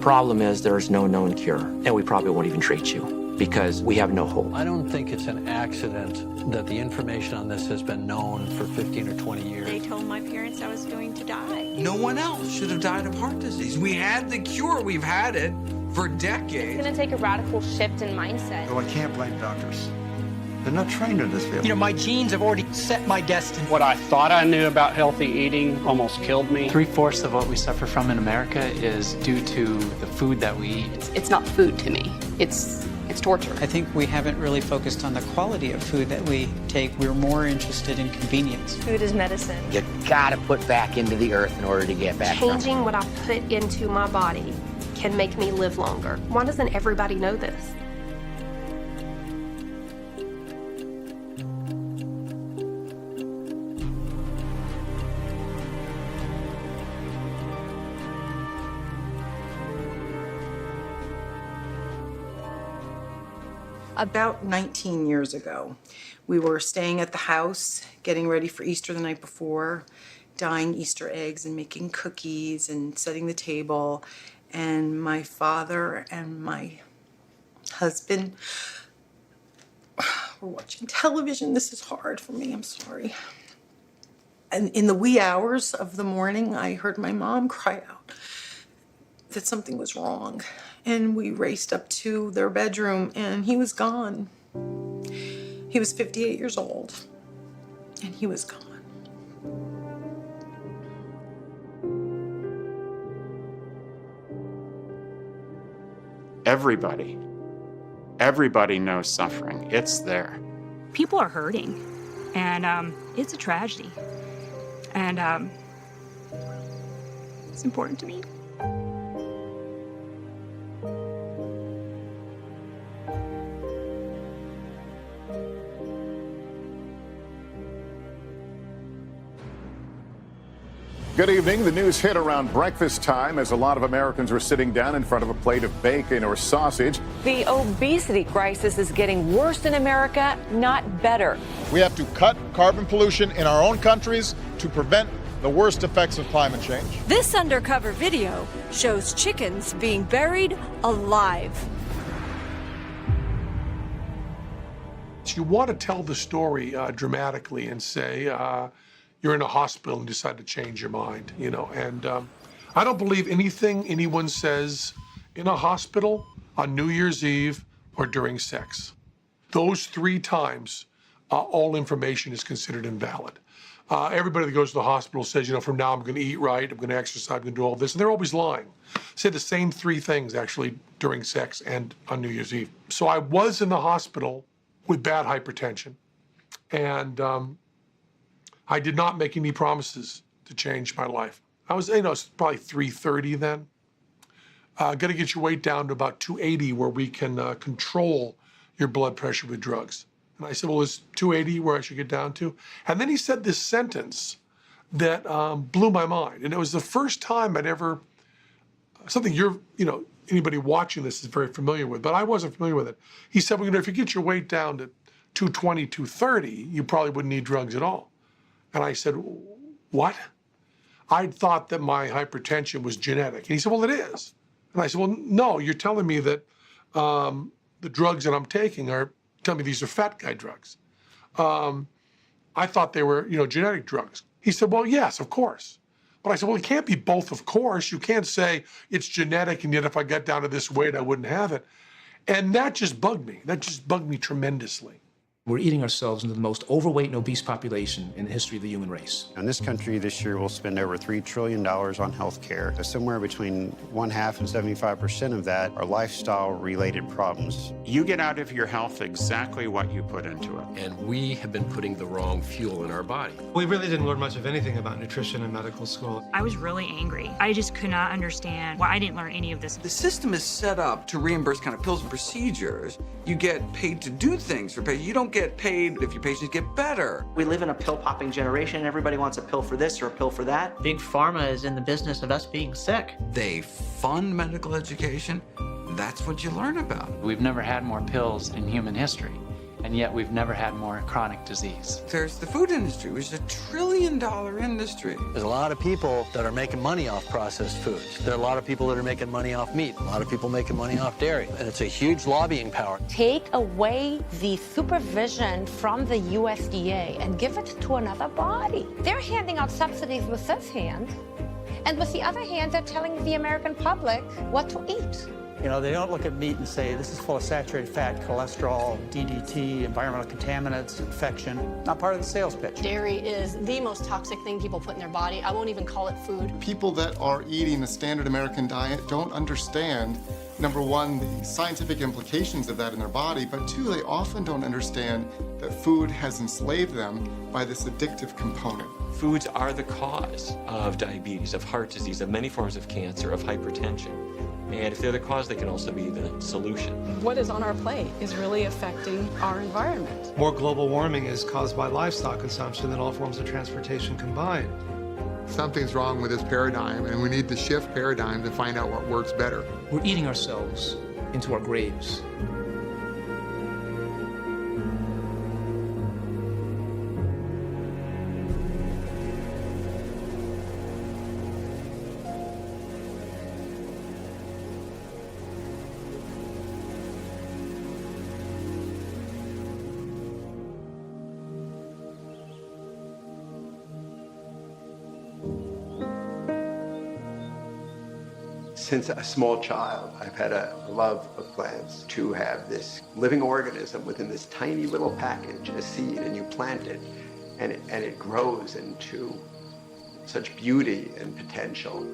problem is there's no known cure, and we probably won't even treat you because we have no hope. I don't think it's an accident that the information on this has been known for 15 or 20 years. They told my parents I was going to die. No one else should have died of heart disease. We had the cure. We've had it for decades. It's going to take a radical shift in mindset. Well, I can't blame doctors. They're not trained in this field. You know, my genes have already set my destiny. What I thought I knew about healthy eating almost killed me. 3/4 of what we suffer from in America is due to the food that we eat. It's not food to me. It's torture. I think we haven't really focused on the quality of food that we take. We're more interested in convenience. Food is medicine. You gotta put back into the earth in order to get back. Changing what I put into my body can make me live longer. Why doesn't everybody know this? About 19 years ago, we were staying at the house, getting ready for Easter the night before, dyeing Easter eggs and making cookies and setting the table. And my father and my husband were watching television. This is hard for me, I'm sorry. And in the wee hours of the morning, I heard my mom cry out that something was wrong. And we raced up to their bedroom, and he was gone. He was 58 years old, and he was gone. Everybody knows suffering. It's there. People are hurting, and it's a tragedy. And it's important to me. Good evening. The news hit around breakfast time as a lot of Americans were sitting down in front of a plate of bacon or sausage. The obesity crisis is getting worse in America, not better. We have to cut carbon pollution in our own countries to prevent the worst effects of climate change. This undercover video shows chickens being buried alive. You want to tell the story dramatically and say, you're in a hospital and decide to change your mind, you know. And I don't believe anything anyone says in a hospital, on New Year's Eve, or during sex. Those 3 times, all information is considered invalid. Everybody that goes to the hospital says, you know, from now I'm going to eat right, I'm going to exercise, I'm going to do all this, and they're always lying. Say the same 3 things, actually, during sex and on New Year's Eve. So I was in the hospital with bad hypertension, and I did not make any promises to change my life. I was, you know, it's probably 330 then. Got to get your weight down to about 280 where we can control your blood pressure with drugs. And I said, well, is 280 where I should get down to? And then he said this sentence that blew my mind. And it was the first time I'd ever, something you're, you know, anybody watching this is very familiar with, but I wasn't familiar with it. He said, well, you know, if you get your weight down to 220, 230, you probably wouldn't need drugs at all. And I said, what? I'd thought that my hypertension was genetic. And he said, well, it is. And I said, well, no, you're telling me that the drugs that I'm taking are, telling me these are fat guy drugs. I thought they were, you know, genetic drugs. He said, well, yes, of course. But I said, well, it can't be both, of course. You can't say it's genetic, and yet if I got down to this weight, I wouldn't have it. And that just bugged me. That just bugged me tremendously. We're eating ourselves into the most overweight and obese population in the history of the human race. In this country this year, we'll spend over $3 trillion on health care. Somewhere between 1/2 and 75% of that are lifestyle-related problems. You get out of your health exactly what you put into it. And we have been putting the wrong fuel in our body. We really didn't learn much of anything about nutrition in medical school. I was really angry. I just could not understand why I didn't learn any of this. The system is set up to reimburse kind of pills and procedures. You get paid to do things for patients. You don't get paid if your patients get better. We live in a pill-popping generation. Everybody wants a pill for this or a pill for that. Big Pharma is in the business of us being sick. They fund medical education. That's what you learn about. We've never had more pills in human history. And and yet we've never had more chronic disease. There's the food industry, which is $1 trillion industry. There's a lot of people that are making money off processed foods. There are a lot of people that are making money off meat. A lot of people making money off dairy. And it's a huge lobbying power. Take away the supervision from the USDA and give it to another body. They're handing out subsidies with this hand, and with the other hand, they're telling the American public what to eat. You know, they don't look at meat and say, this is full of saturated fat, cholesterol, DDT, environmental contaminants, infection. Not part of the sales pitch. Dairy is the most toxic thing people put in their body. I won't even call it food. People that are eating the standard American diet don't understand, number one, the scientific implications of that in their body, but two, they often don't understand that food has enslaved them by this addictive component. Foods are the cause of diabetes, of heart disease, of many forms of cancer, of hypertension. And if they're the cause, they can also be the solution. What is on our plate is really affecting our environment. More global warming is caused by livestock consumption than all forms of transportation combined. Something's wrong with this paradigm, and we need to shift paradigm to find out what works better. We're eating ourselves into our graves. Since a small child, I've had a love of plants. To have this living organism within this tiny little package, a seed, and you plant it, and it grows into such beauty and potential.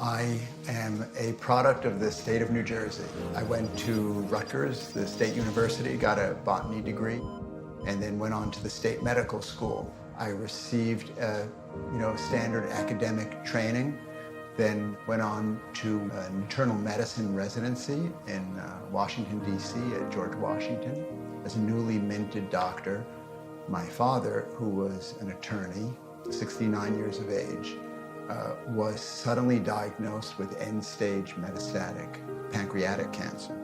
I am a product of the state of New Jersey. I went to Rutgers, the state university, got a botany degree, and then went on to the state medical school. I received standard academic training. Then went on to an internal medicine residency in Washington, D.C. at George Washington as a newly minted doctor. My father, who was an attorney, 69 years of age, was suddenly diagnosed with end-stage metastatic pancreatic cancer.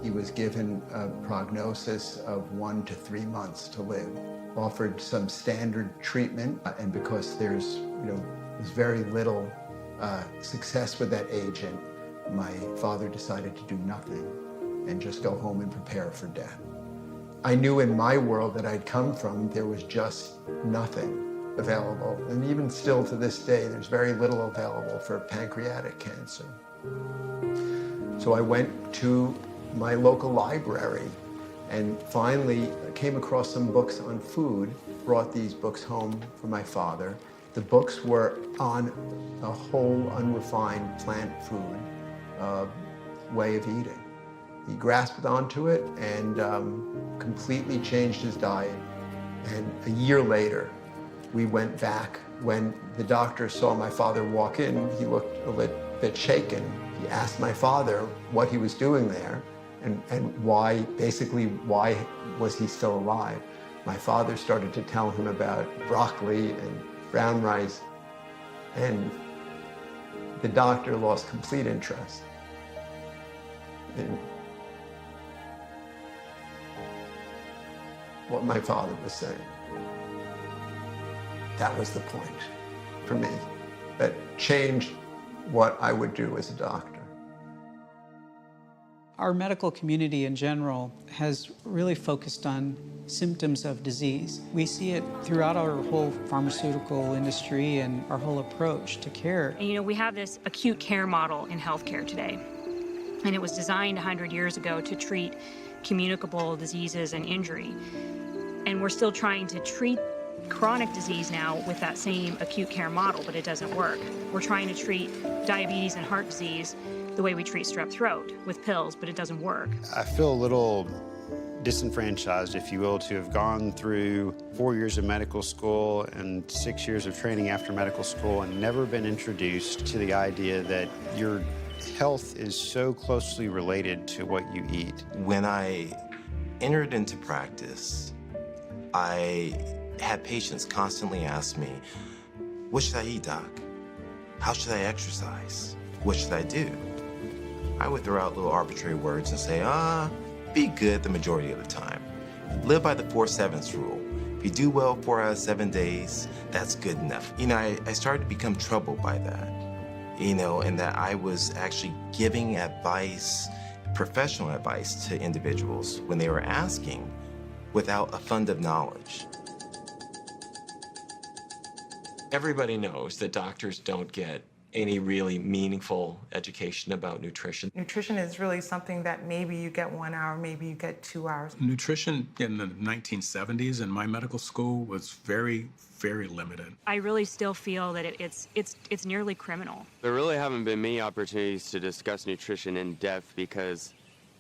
He was given a prognosis of 1 to 3 months to live, offered some standard treatment, and because there's very little success with that agent, my father decided to do nothing and just go home and prepare for death. I knew in my world that I'd come from, there was just nothing available. And even still to this day, there's very little available for pancreatic cancer. So I went to my local library and finally came across some books on food, brought these books home for my father. The books were on a whole unrefined plant food way of eating. He grasped onto it and completely changed his diet. And a year later, we went back. When the doctor saw my father walk in, he looked a bit shaken. He asked my father what he was doing there and why was he still alive. My father started to tell him about broccoli and brown rice, and the doctor lost complete interest in what my father was saying. That was the point for me that changed what I would do as a doctor. Our medical community in general has really focused on symptoms of disease. We see it throughout our whole pharmaceutical industry and our whole approach to care. And, we have this acute care model in healthcare today, and it was designed 100 years ago to treat communicable diseases and injury. And we're still trying to treat chronic disease now with that same acute care model, but it doesn't work. We're trying to treat diabetes and heart disease the way we treat strep throat with pills, but it doesn't work. I feel a little disenfranchised, if you will, to have gone through 4 years of medical school and 6 years of training after medical school and never been introduced to the idea that your health is so closely related to what you eat. When I entered into practice, I had patients constantly ask me, what should I eat, doc? How should I exercise? What should I do? I would throw out little arbitrary words and say, be good the majority of the time. Live by the 4/7 rule. If you do well 4 out of 7 days, that's good enough. You know, I started to become troubled by that, you know, and that I was actually giving advice, professional advice to individuals when they were asking without a fund of knowledge. Everybody knows that doctors don't get any really meaningful education about nutrition. Nutrition is really something that maybe you get 1 hour, maybe you get 2 hours. Nutrition in the 1970s in my medical school was very, very limited. I really still feel that it's nearly criminal. There really haven't been many opportunities to discuss nutrition in depth because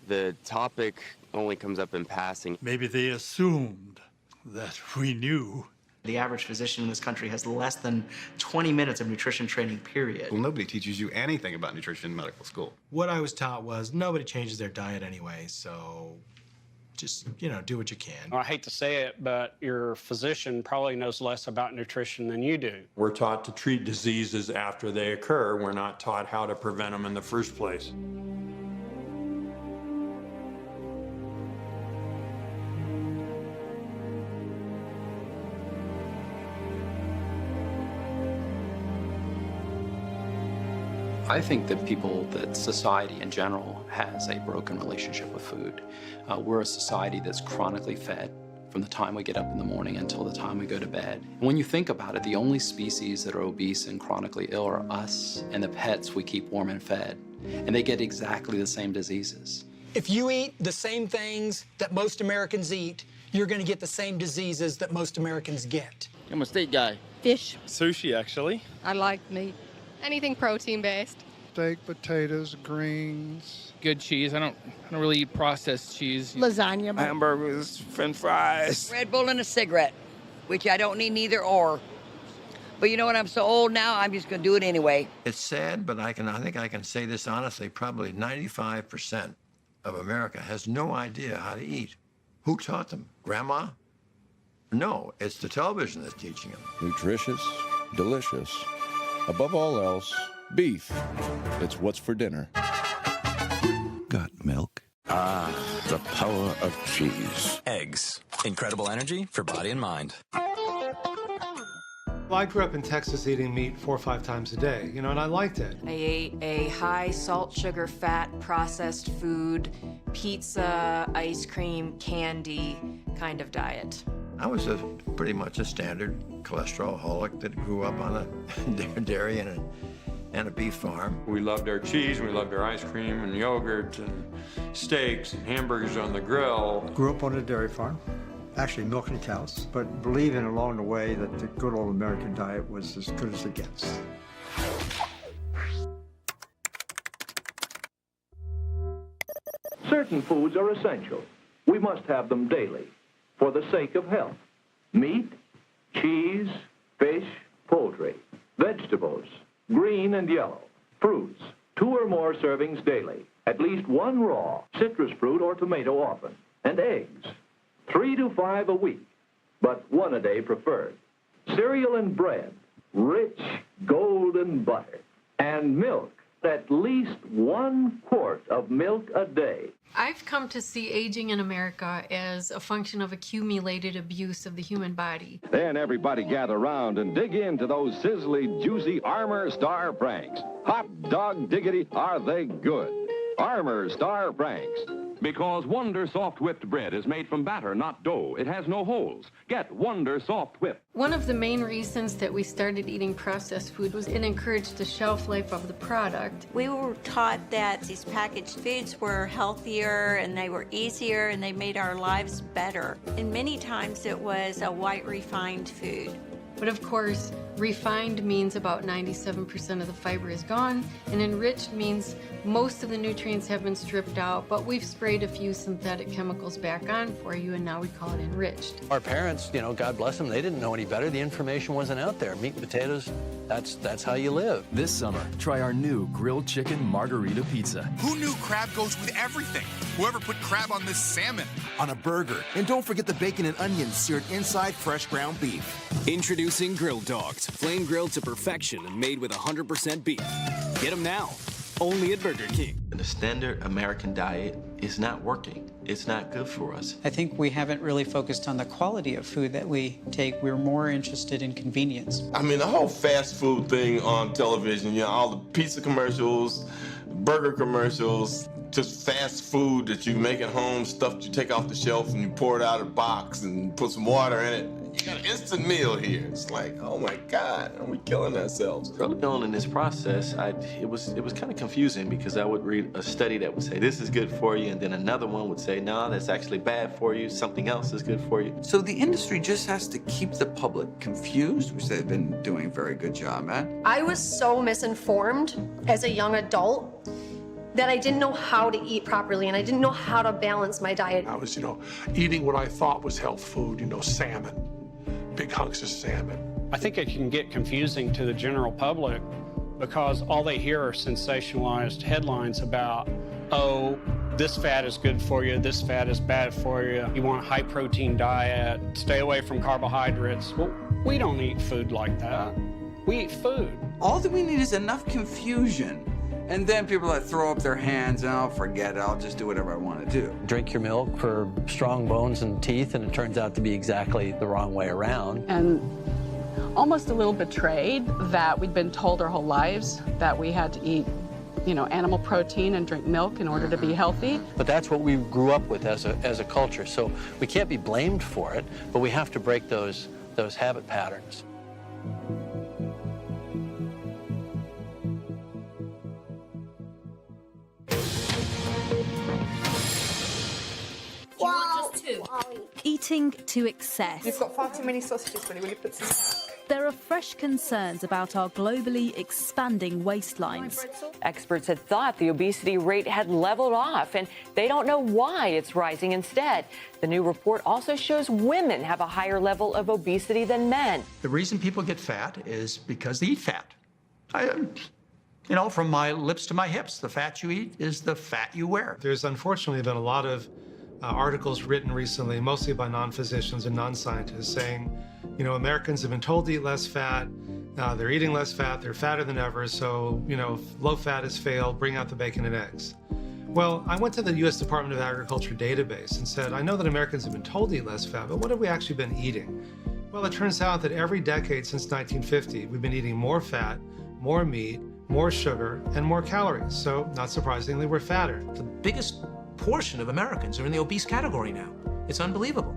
the topic only comes up in passing. Maybe they assumed that we knew. The average physician in this country has less than 20 minutes of nutrition training, period. Well, nobody teaches you anything about nutrition in medical school. What I was taught was nobody changes their diet anyway, so just, do what you can. I hate to say it, but your physician probably knows less about nutrition than you do. We're taught to treat diseases after they occur. We're not taught how to prevent them in the first place. I think that society in general has a broken relationship with food. We're a society that's chronically fed from the time we get up in the morning until the time we go to bed. And when you think about it, the only species that are obese and chronically ill are us and the pets we keep warm and fed. And they get exactly the same diseases. If you eat the same things that most Americans eat, you're going to get the same diseases that most Americans get. I'm a steak guy. Fish. Sushi, actually. I like meat. Anything protein-based. Steak, potatoes, greens. Good cheese. I don't really eat processed cheese. Lasagna. Hamburgers, French fries. Red Bull and a cigarette, which I don't need neither or. But you know what? I'm so old now, I'm just going to do it anyway. It's sad, but I think I can say this honestly. Probably 95% of America has no idea how to eat. Who taught them? Grandma? No, it's the television that's teaching them. Nutritious, delicious. Above all else, beef. It's what's for dinner. Got milk? Ah, the power of cheese. Eggs. Incredible energy for body and mind. I grew up in Texas eating meat 4 or 5 times a day, and I liked it. I ate a high salt, sugar, fat, processed food, pizza, ice cream, candy kind of diet. I was pretty much a standard cholesterol-holic that grew up on a dairy and a beef farm. We loved our cheese, we loved our ice cream and yogurt and steaks and hamburgers on the grill. Grew up on a dairy farm, actually milking cows, but believing along the way that the good old American diet was as good as it gets. Certain foods are essential. We must have them daily for the sake of health. Meat, cheese, fish, poultry, vegetables, green and yellow, fruits, 2 or more servings daily, at least 1 raw, citrus fruit or tomato often, and eggs, 3 to 5 a week, but 1 a day preferred. Cereal and bread, rich golden butter, and milk, at least 1 quart of milk a day. I've come to see aging in America as a function of accumulated abuse of the human body. Then everybody gather around and dig into those sizzly, juicy Armour Star Franks. Hot dog diggity, are they good? Armour Star Franks. Because Wonder Soft Whipped Bread is made from batter, not dough. It has no holes. Get Wonder Soft Whip. One of the main reasons that we started eating processed food was it encouraged the shelf life of the product. We were taught that these packaged foods were healthier and they were easier and they made our lives better. And many times it was a white refined food. But of course, refined means about 97% of the fiber is gone, and enriched means most of the nutrients have been stripped out, but we've sprayed a few synthetic chemicals back on for you, and now we call it enriched. Our parents, God bless them, they didn't know any better. The information wasn't out there. Meat and potatoes, that's how you live. This summer, try our new grilled chicken margarita pizza. Who knew crab goes with everything? Whoever put crab on this salmon? On a burger. And don't forget the bacon and onions seared inside fresh ground beef. Introducing Grill Dogs, flame grilled to perfection and made with 100% beef. Get them now, only at Burger King. The standard American diet is not working. it's not good for us. I think we haven't really focused on the quality of food that we take. We're more interested in convenience. I mean, the whole fast food thing on television, all the pizza commercials, burger commercials, just fast food that you make at home, stuff you take off the shelf and you pour it out of a box and put some water in it. You got an instant meal here. It's like, oh my God, are we killing ourselves? Early on in this process, it was kind of confusing because I would read a study that would say this is good for you, and then another one would say, no, that's actually bad for you. Something else is good for you. So the industry just has to keep the public confused, which they've been doing a very good job at. I was so misinformed as a young adult that I didn't know how to eat properly and I didn't know how to balance my diet. I was, eating what I thought was health food, salmon, big hunks of salmon. I think it can get confusing to the general public because all they hear are sensationalized headlines about, oh, this fat is good for you, this fat is bad for you, you want a high protein diet, stay away from carbohydrates. Well, we don't eat food like that. We eat food. All that we need is enough confusion. And then people that throw up their hands and I'll forget it, I'll just do whatever I want to do. Drink your milk for strong bones and teeth, and it turns out to be exactly the wrong way around. And almost a little betrayed that we'd been told our whole lives that we had to eat, animal protein and drink milk in order to be healthy. But that's what we grew up with as a culture. So we can't be blamed for it, but we have to break those habit patterns. Eating to excess. You've got far too many sausages, Willie. Will you put some back? There are fresh concerns about our globally expanding waistlines. Experts had thought the obesity rate had leveled off, and they don't know why it's rising instead. The new report also shows women have a higher level of obesity than men. The reason people get fat is because they eat fat. From my lips to my hips, the fat you eat is the fat you wear. There's unfortunately been a lot of articles written recently, mostly by non-physicians and non-scientists, saying, Americans have been told to eat less fat, they're eating less fat, they're fatter than ever, so, low fat has failed, bring out the bacon and eggs. Well, I went to the U.S. Department of Agriculture database and said, I know that Americans have been told to eat less fat, but what have we actually been eating? Well, it turns out that every decade since 1950, we've been eating more fat, more meat, more sugar, and more calories. So, not surprisingly, we're fatter. The biggest portion of Americans are in the obese category now. It's unbelievable.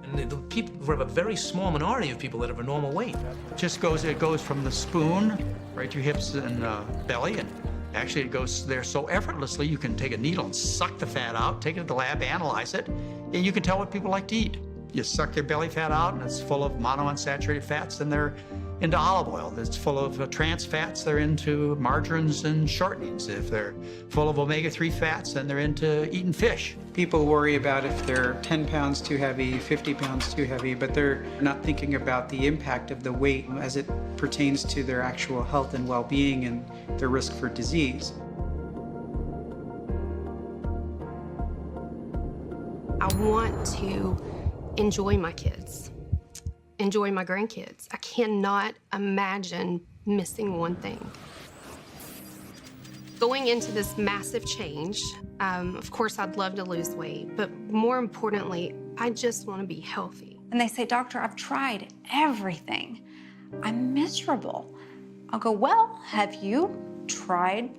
And we have a very small minority of people that have a normal weight. It goes from the spoon right to your hips and belly, and actually it goes there so effortlessly you can take a needle and suck the fat out, take it to the lab, analyze it, and you can tell what people like to eat. You suck their belly fat out and it's full of monounsaturated fats, then they're into olive oil. It's full of trans fats, they're into margarines and shortenings. If they're full of omega-3 fats, then they're into eating fish. People worry about if they're 10 pounds too heavy, 50 pounds too heavy, but they're not thinking about the impact of the weight as it pertains to their actual health and well-being and their risk for disease. I want to enjoy my kids, enjoy my grandkids. I cannot imagine missing one thing. Going into this massive change, of course, I'd love to lose weight, but more importantly, I just want to be healthy. And they say, Doctor, I've tried everything. I'm miserable. I'll go, well, have you tried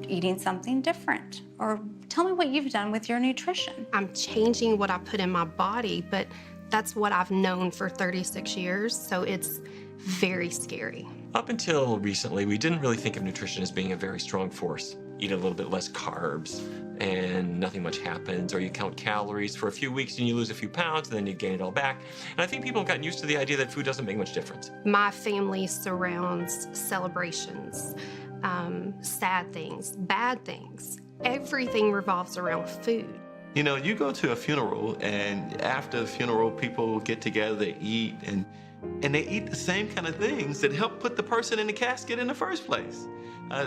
eating something different? Or tell me what you've done with your nutrition. I'm changing what I put in my body, but that's what I've known for 36 years, so it's very scary. Up until recently, we didn't really think of nutrition as being a very strong force. Eat a little bit less carbs and nothing much happens, or you count calories for a few weeks and you lose a few pounds and then you gain it all back. And I think people have gotten used to the idea that food doesn't make much difference. My family surrounds celebrations, sad things, bad things. Everything revolves around food. You know, you go to a funeral, and after the funeral, people get together, they eat, and they eat the same kind of things that help put the person in the casket in the first place.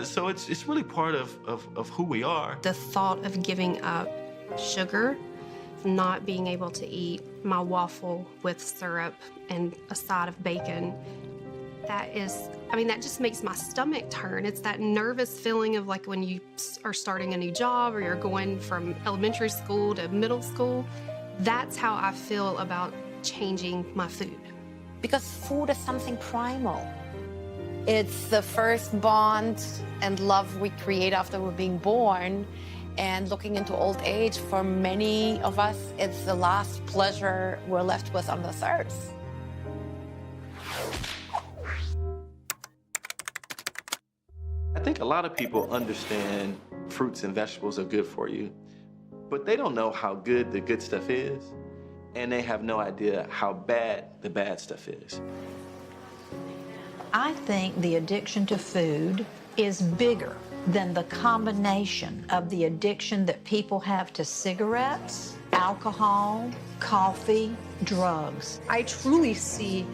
So it's really part of who we are. The thought of giving up sugar, not being able to eat my waffle with syrup and a side of bacon, that is I mean, that just makes my stomach turn. It's that nervous feeling of like when you are starting a new job or you're going from elementary school to middle school. That's how I feel about changing my food. Because food is something primal. It's the first bond and love we create after we're being born. And looking into old age, for many of us, it's the last pleasure we're left with on this earth. I think a lot of people understand fruits and vegetables are good for you, but they don't know how good the good stuff is, and they have no idea how bad the bad stuff is. I think the addiction to food is bigger than the combination of the addiction that people have to cigarettes, alcohol, coffee, drugs. I truly see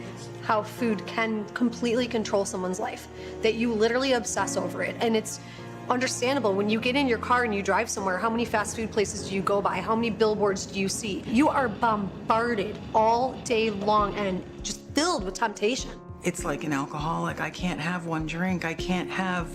how food can completely control someone's life, that you literally obsess over it. And it's understandable when you get in your car and you drive somewhere, how many fast food places do you go by? How many billboards do you see? You are bombarded all day long and just filled with temptation. It's like an alcoholic. I can't have one drink. I can't have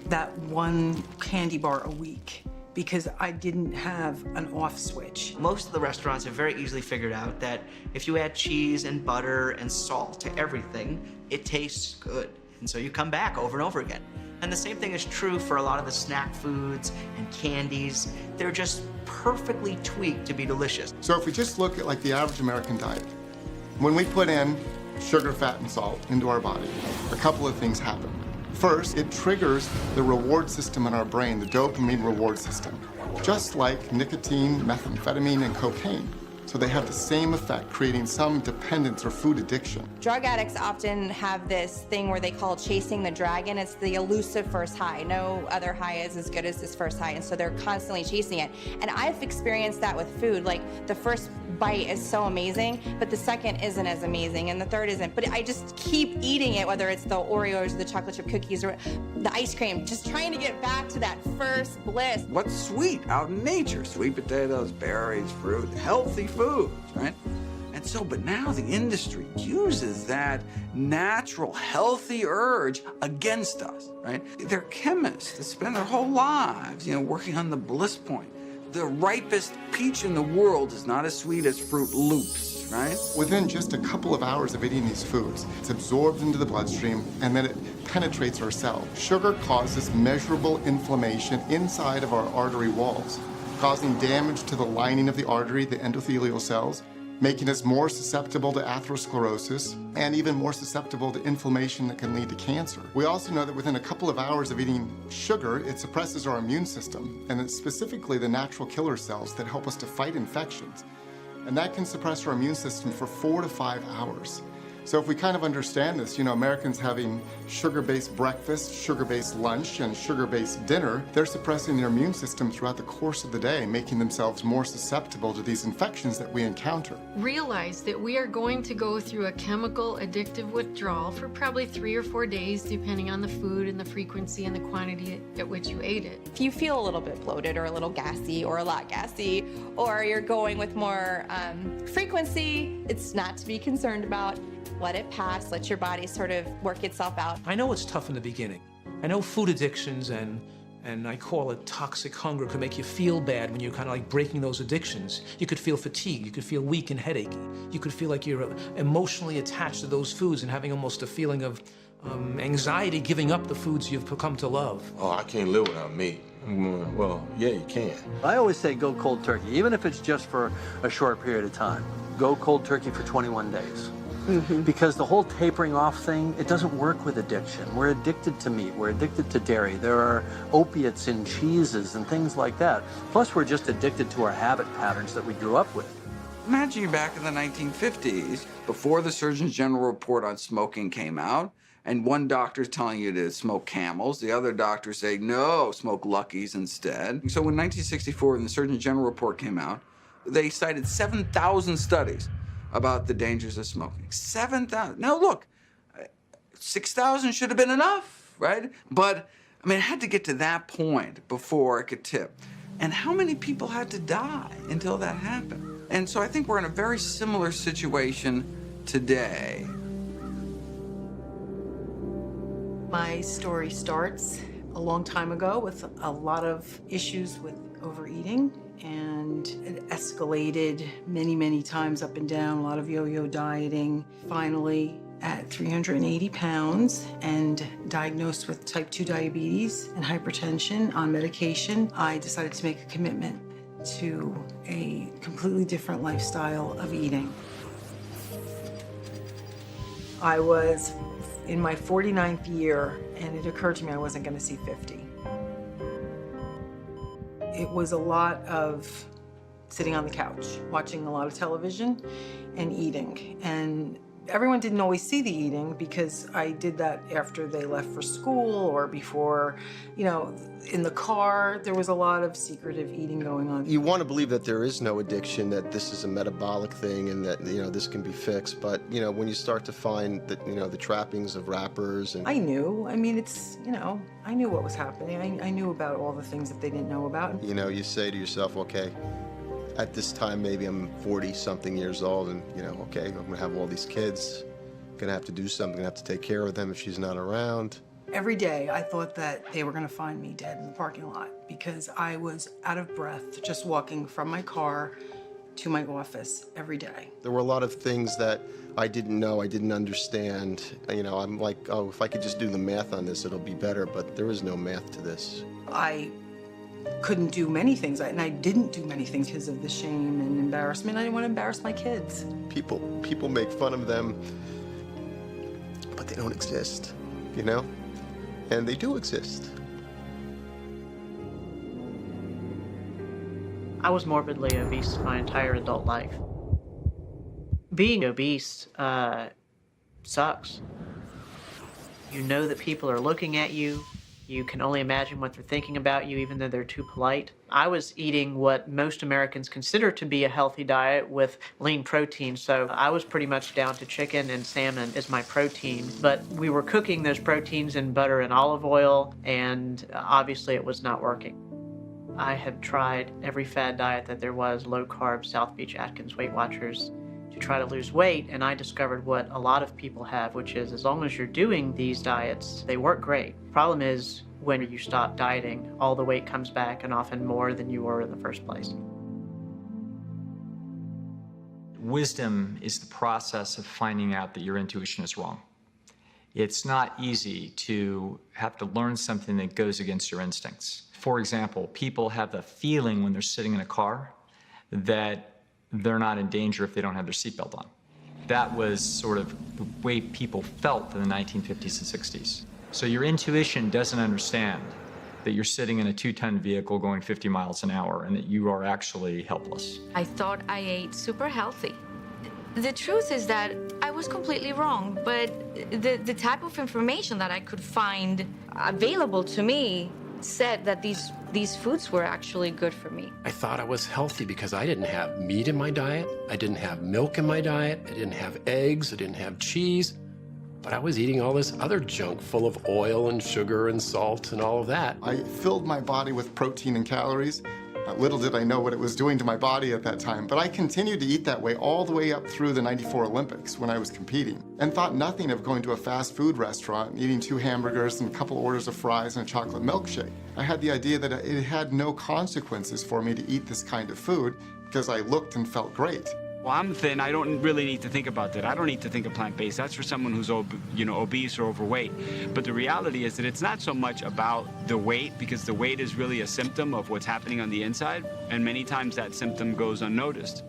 that one candy bar a week because I didn't have an off switch. Most of the restaurants have very easily figured out that if you add cheese and butter and salt to everything, it tastes good. And so you come back over and over again. And the same thing is true for a lot of the snack foods and candies. They're just perfectly tweaked to be delicious. So if we just look at like the average American diet, when we put in sugar, fat, and salt into our body, a couple of things happen. First, it triggers the reward system in our brain, the dopamine reward system, just like nicotine, methamphetamine, and cocaine. So they have the same effect, creating some dependence or food addiction. Drug addicts often have this thing where they call chasing the dragon. It's the elusive first high. No other high is as good as this first high, and so they're constantly chasing it. And I've experienced that with food. Like, the first bite is so amazing, but the second isn't as amazing, and the third isn't. But I just keep eating it, whether it's the Oreos or the chocolate chip cookies or the ice cream, just trying to get back to that first bliss. What's sweet out in nature? Sweet potatoes, berries, fruit, healthy foods, right? And so, but now the industry uses that natural, healthy urge against us, right? They're chemists that spend their whole lives, working on the bliss point. The ripest peach in the world is not as sweet as Fruit Loops, right? Within just a couple of hours of eating these foods, it's absorbed into the bloodstream and then it penetrates our cells. Sugar causes measurable inflammation inside of our artery walls, causing damage to the lining of the artery, the endothelial cells, making us more susceptible to atherosclerosis and even more susceptible to inflammation that can lead to cancer. We also know that within a couple of hours of eating sugar, it suppresses our immune system, and it's specifically the natural killer cells that help us to fight infections. And that can suppress our immune system for 4 to 5 hours. So if we kind of understand this, Americans having sugar-based breakfast, sugar-based lunch, and sugar-based dinner, they're suppressing their immune system throughout the course of the day, making themselves more susceptible to these infections that we encounter. Realize that we are going to go through a chemical addictive withdrawal for probably 3 or 4 days, depending on the food and the frequency and the quantity at which you ate it. If you feel a little bit bloated or a little gassy or a lot gassy, or you're going with more frequency, it's not to be concerned about. Let it pass, let your body sort of work itself out. I know it's tough in the beginning. I know food addictions and I call it toxic hunger can make you feel bad when you're kind of like breaking those addictions. You could feel fatigued, you could feel weak and headachy. You could feel like you're emotionally attached to those foods and having almost a feeling of anxiety giving up the foods you've come to love. Oh, I can't live without meat. Well, yeah, you can. I always say go cold turkey, even if it's just for a short period of time. Go cold turkey for 21 days. Because the whole tapering off thing, it doesn't work with addiction. We're addicted to meat, we're addicted to dairy. There are opiates in cheeses and things like that. Plus, we're just addicted to our habit patterns that we grew up with. Imagine you're back in the 1950s, before the Surgeon General report on smoking came out, and one doctor's telling you to smoke Camels, the other doctor saying, no, smoke Luckies instead. So in 1964, when the Surgeon General report came out, they cited 7,000 studies about the dangers of smoking. 7,000. Now look, 6,000 should have been enough, right? But, I mean, it had to get to that point before it could tip. And how many people had to die until that happened? And so I think we're in a very similar situation today. My story starts a long time ago with a lot of issues with overeating, and it escalated many, many times up and down, a lot of yo-yo dieting. Finally, at 380 pounds and diagnosed with type 2 diabetes and hypertension on medication, I decided to make a commitment to a completely different lifestyle of eating. I was in my 49th year, and it occurred to me I wasn't going to see 50. It was a lot of sitting on the couch, watching a lot of television and eating. And everyone didn't always see the eating because I did that after they left for school or before, in the car. There was a lot of secretive eating going on. You want to believe that there is no addiction, that this is a metabolic thing and that, this can be fixed. But, when you start to find that, the trappings of wrappers and... I knew. I mean, I knew what was happening. I knew about all the things that they didn't know about. You say to yourself, okay, at this time, maybe I'm 40-something years old and, okay, I'm gonna have all these kids, gonna have to do something, gonna have to take care of them if she's not around. Every day, I thought that they were gonna find me dead in the parking lot because I was out of breath just walking from my car to my office every day. There were a lot of things that I didn't know, I didn't understand. I'm like, oh, if I could just do the math on this, it'll be better, but there is no math to this. I couldn't do many things, and I didn't do many things because of the shame and embarrassment. I didn't want to embarrass my kids. People make fun of them, but they don't exist, And they do exist. I was morbidly obese my entire adult life. Being obese sucks. You know that people are looking at you. You can only imagine what they're thinking about you, even though they're too polite. I was eating what most Americans consider to be a healthy diet with lean protein, so I was pretty much down to chicken and salmon as my protein. But we were cooking those proteins in butter and olive oil, and obviously it was not working. I had tried every fad diet that there was, low carb, South Beach, Atkins, Weight Watchers, to try to lose weight, and I discovered what a lot of people have, which is as long as you're doing these diets, they work great. Problem is, when you stop dieting, all the weight comes back and often more than you were in the first place. Wisdom is the process of finding out that your intuition is wrong. It's not easy to have to learn something that goes against your instincts. For example, people have the feeling when they're sitting in a car that they're not in danger if they don't have their seatbelt on. That was sort of the way people felt in the 1950s and 60s. So your intuition doesn't understand that you're sitting in a 2-ton vehicle going 50 miles an hour and that you are actually helpless. I thought I ate super healthy. The truth is that I was completely wrong, but the type of information that I could find available to me said that these foods were actually good for me. I thought I was healthy because I didn't have meat in my diet, I didn't have milk in my diet, I didn't have eggs, I didn't have cheese, but I was eating all this other junk full of oil and sugar and salt and all of that. I filled my body with protein and calories. Little did I know what it was doing to my body at that time, but I continued to eat that way all the way up through the '94 Olympics when I was competing, and thought nothing of going to a fast food restaurant and eating 2 hamburgers and a couple orders of fries and a chocolate milkshake. I had the idea that it had no consequences for me to eat this kind of food because I looked and felt great. Well, I'm thin. I don't really need to think about that. I don't need to think of plant-based. That's for someone who's obese or overweight. But the reality is that it's not so much about the weight, because the weight is really a symptom of what's happening on the inside, and many times that symptom goes unnoticed.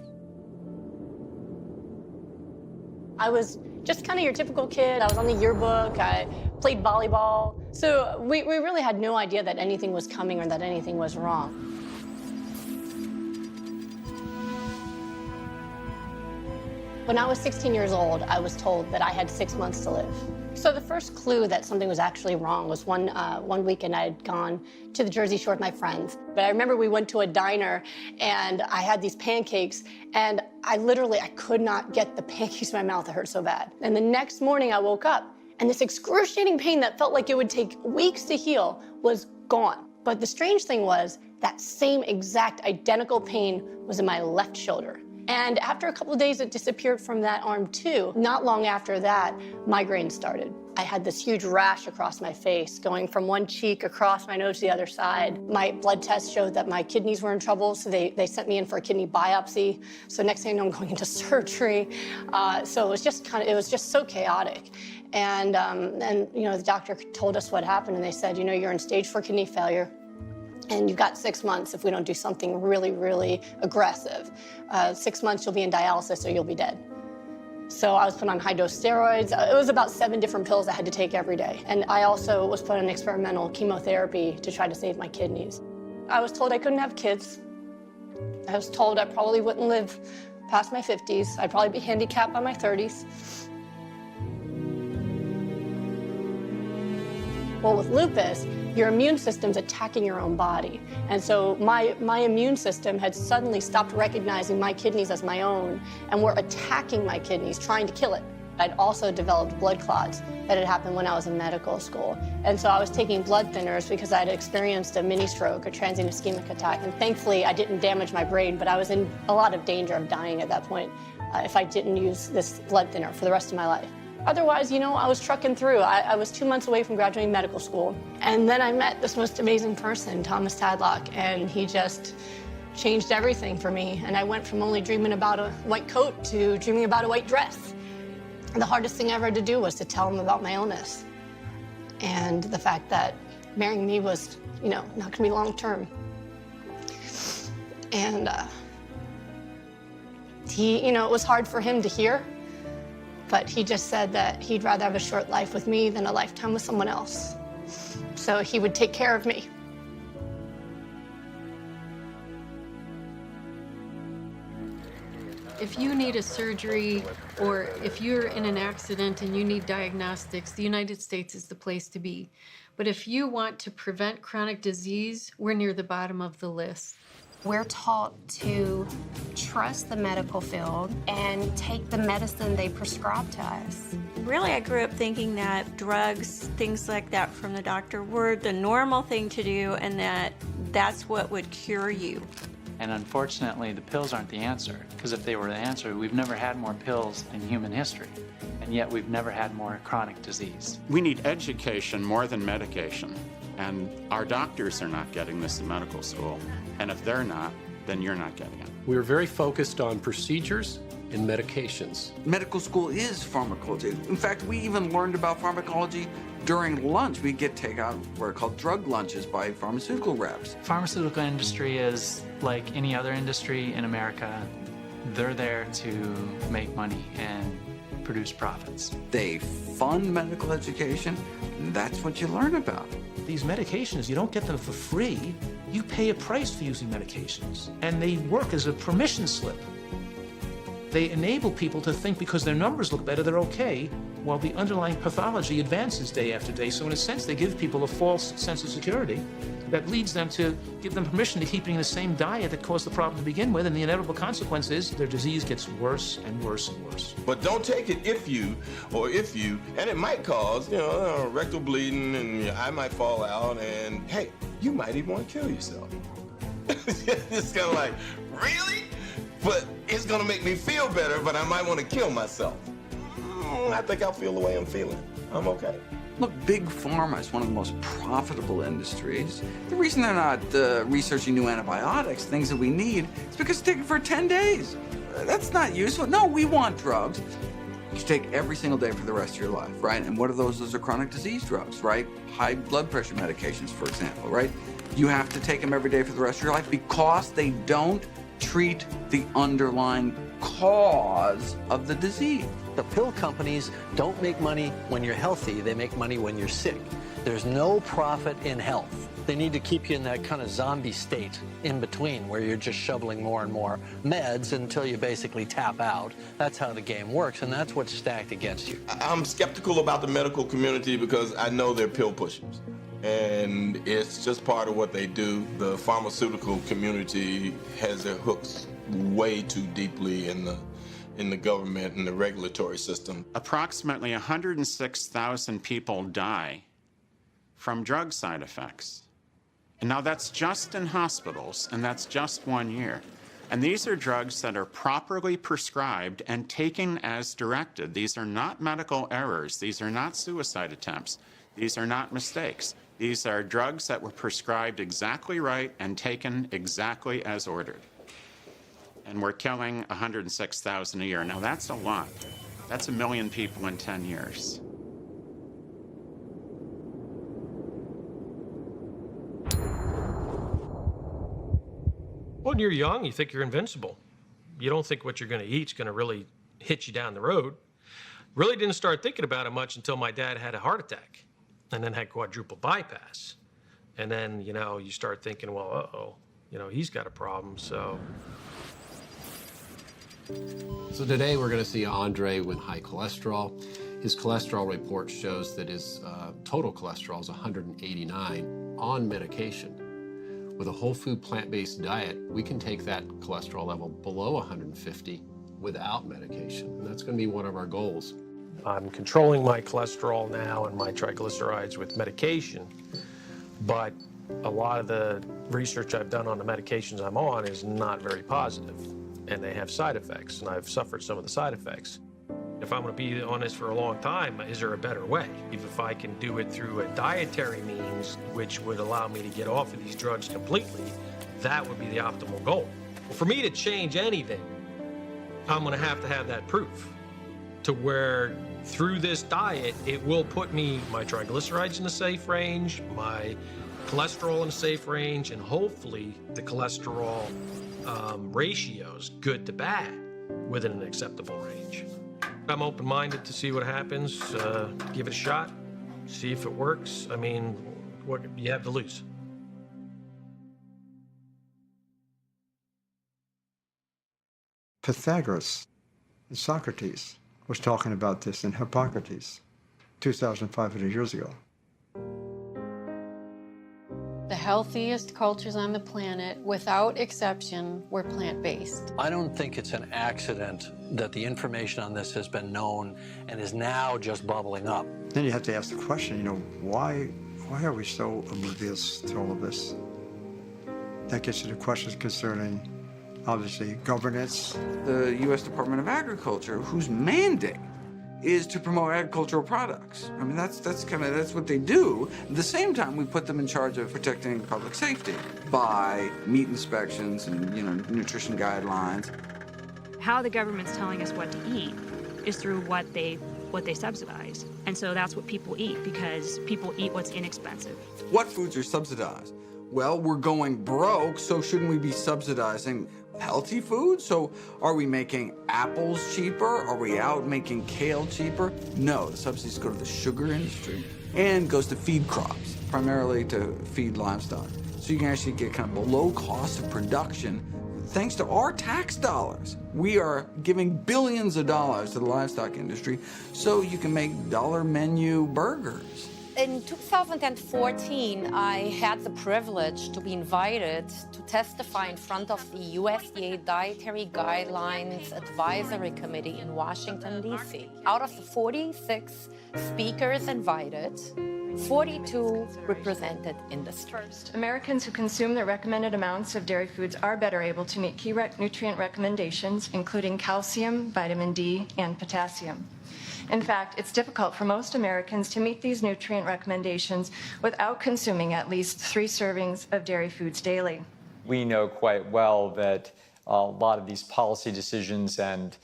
I was just kind of your typical kid. I was on the yearbook. I played volleyball. So we really had no idea that anything was coming or that anything was wrong. When I was 16 years old, I was told that I had 6 months to live. So the first clue that something was actually wrong was one weekend I had gone to the Jersey Shore with my friends. But I remember we went to a diner and I had these pancakes and I could not get the pancakes in my mouth. It hurt so bad. And the next morning I woke up and this excruciating pain that felt like it would take weeks to heal was gone. But the strange thing was that same exact identical pain was in my left shoulder. And after a couple of days, it disappeared from that arm too. Not long after that, migraines started. I had this huge rash across my face, going from one cheek across my nose to the other side. My blood test showed that my kidneys were in trouble, so they sent me in for a kidney biopsy. So next thing I know, I'm going into surgery. So it was just so chaotic. And you know, the doctor told us what happened, and they said, you know, you're in stage 4 kidney failure, and you've got 6 months if we don't do something really, really aggressive. 6 months, you'll be in dialysis or you'll be dead. So I was put on high-dose steroids. It was about 7 different pills I had to take every day. And I also was put on experimental chemotherapy to try to save my kidneys. I was told I couldn't have kids. I was told I probably wouldn't live past my 50s. I'd probably be handicapped by my 30s. Well, with lupus, your immune system's attacking your own body. And so my immune system had suddenly stopped recognizing my kidneys as my own and were attacking my kidneys, trying to kill it. I'd also developed blood clots that had happened when I was in medical school. And so I was taking blood thinners because I'd experienced a mini stroke, a transient ischemic attack. And thankfully, I didn't damage my brain, but I was in a lot of danger of dying at that point if I didn't use this blood thinner for the rest of my life. Otherwise, you know, I was trucking through. I was 2 months away from graduating medical school. And then I met this most amazing person, Thomas Tadlock, and he just changed everything for me. And I went from only dreaming about a white coat to dreaming about a white dress. And the hardest thing ever to do was to tell him about my illness and the fact that marrying me was, you know, not gonna be long term. And you know, it was hard for him to hear. But he just said that he'd rather have a short life with me than a lifetime with someone else. So he would take care of me. If you need a surgery or if you're in an accident and you need diagnostics, the United States is the place to be. But if you want to prevent chronic disease, we're near the bottom of the list. We're taught to trust the medical field and take the medicine they prescribe to us. Really, I grew up thinking that drugs, things like that from the doctor were the normal thing to do and that that's what would cure you. And unfortunately, the pills aren't the answer, because if they were the answer, we've never had more pills in human history, and yet we've never had more chronic disease. We need education more than medication, and our doctors are not getting this in medical school, and if they're not, then you're not getting it. We were very focused on procedures and medications. Medical school is pharmacology. In fact, we even learned about pharmacology during lunch. We get takeout what are called drug lunches by pharmaceutical reps. Pharmaceutical industry is like any other industry in America. They're there to make money and produce profits. They fund medical education. That's what you learn about. These medications, you don't get them for free. You pay a price for using medications, and they work as a permission slip. They enable people to think because their numbers look better, they're okay, while the underlying pathology advances day after day. So in a sense, they give people a false sense of security that leads them to give them permission to keep eating the same diet that caused the problem to begin with, and the inevitable consequence is their disease gets worse and worse and worse. But don't take it if you, and it might cause, you know, rectal bleeding, and your eye might fall out, and hey, you might even want to kill yourself. It's kind of like, really? But it's gonna make me feel better, but I might want to kill myself. I think I'll feel the way I'm feeling. I'm okay. Look, big pharma is one of the most profitable industries. The reason they're not researching new antibiotics, things that we need, is because they take it for 10 days. That's not useful. No, we want drugs you take every single day for the rest of your life, right? And what are those? Those are chronic disease drugs, right? High blood pressure medications, for example, right? You have to take them every day for the rest of your life because they don't treat the underlying cause of the disease. The pill companies don't make money when you're healthy, they make money when you're sick. There's no profit in health. They need to keep you in that kind of zombie state in between where you're just shoveling more and more meds until you basically tap out. That's how the game works, and that's what's stacked against you. I'm skeptical about the medical community because I know they're pill pushers. And it's just part of what they do. The pharmaceutical community has their hooks way too deeply in the government and the regulatory system. Approximately 106,000 people die from drug side effects. And now that's just in hospitals, and that's just 1 year. And these are drugs that are properly prescribed and taken as directed. These are not medical errors. These are not suicide attempts. These are not mistakes. These are drugs that were prescribed exactly right and taken exactly as ordered. And we're killing 106,000 a year. Now that's a lot. That's 1 million people in 10 years. When you're young, you think you're invincible. You don't think what you're going to eat is going to really hit you down the road. Really didn't start thinking about it much until my dad had a heart attack and then had quadruple bypass. And then, you start thinking, well, uh-oh, he's got a problem, so. So today we're going to see Andre with high cholesterol. His cholesterol report shows that his total cholesterol is 189 on medication. With a whole food plant-based diet, we can take that cholesterol level below 150 without medication. And that's going to be one of our goals. I'm controlling my cholesterol now and my triglycerides with medication, but a lot of the research I've done on the medications I'm on is not very positive, and they have side effects, and I've suffered some of the side effects. If I'm going to be on this for a long time, is there a better way? If I can do it through a dietary means, which would allow me to get off of these drugs completely, that would be the optimal goal. Well, for me to change anything, I'm going to have that proof to where through this diet, it will put my triglycerides in a safe range, my cholesterol in a safe range, and hopefully the cholesterol ratios, good to bad, within an acceptable range. I'm open-minded to see what happens, give it a shot, see if it works. I mean, what you have to lose? Pythagoras and Socrates was talking about this in Hippocrates 2,500 years ago. The healthiest cultures on the planet, without exception, were plant-based. I don't think it's an accident that the information on this has been known and is now just bubbling up. Then you have to ask the question, why are we so oblivious to all of this? That gets to the questions concerning, obviously, governance. The U.S. Department of Agriculture, whose mandate is to promote agricultural products. I mean, that's what they do. At the same time, we put them in charge of protecting public safety by meat inspections and, nutrition guidelines. How the government's telling us what to eat is through what they subsidize. And so that's what people eat, because people eat what's inexpensive. What foods are subsidized? Well, we're going broke, so shouldn't we be subsidizing healthy food? So are we making apples cheaper? Are we out making kale cheaper? No, the subsidies go to the sugar industry and goes to feed crops, primarily to feed livestock. So you can actually get kind of below cost of production thanks to our tax dollars. We are giving billions of dollars to the livestock industry so you can make dollar menu burgers. In 2014, I had the privilege to be invited to testify in front of the USDA Dietary Guidelines Advisory Committee in Washington, D.C. Out of the 46 speakers invited, 42 represented industry. Americans who consume the recommended amounts of dairy foods are better able to meet key nutrient recommendations, including calcium, vitamin D, and potassium. In fact, it's difficult for most Americans to meet these nutrient recommendations without consuming at least 3 servings of dairy foods daily. We know quite well that a lot of these policy decisions and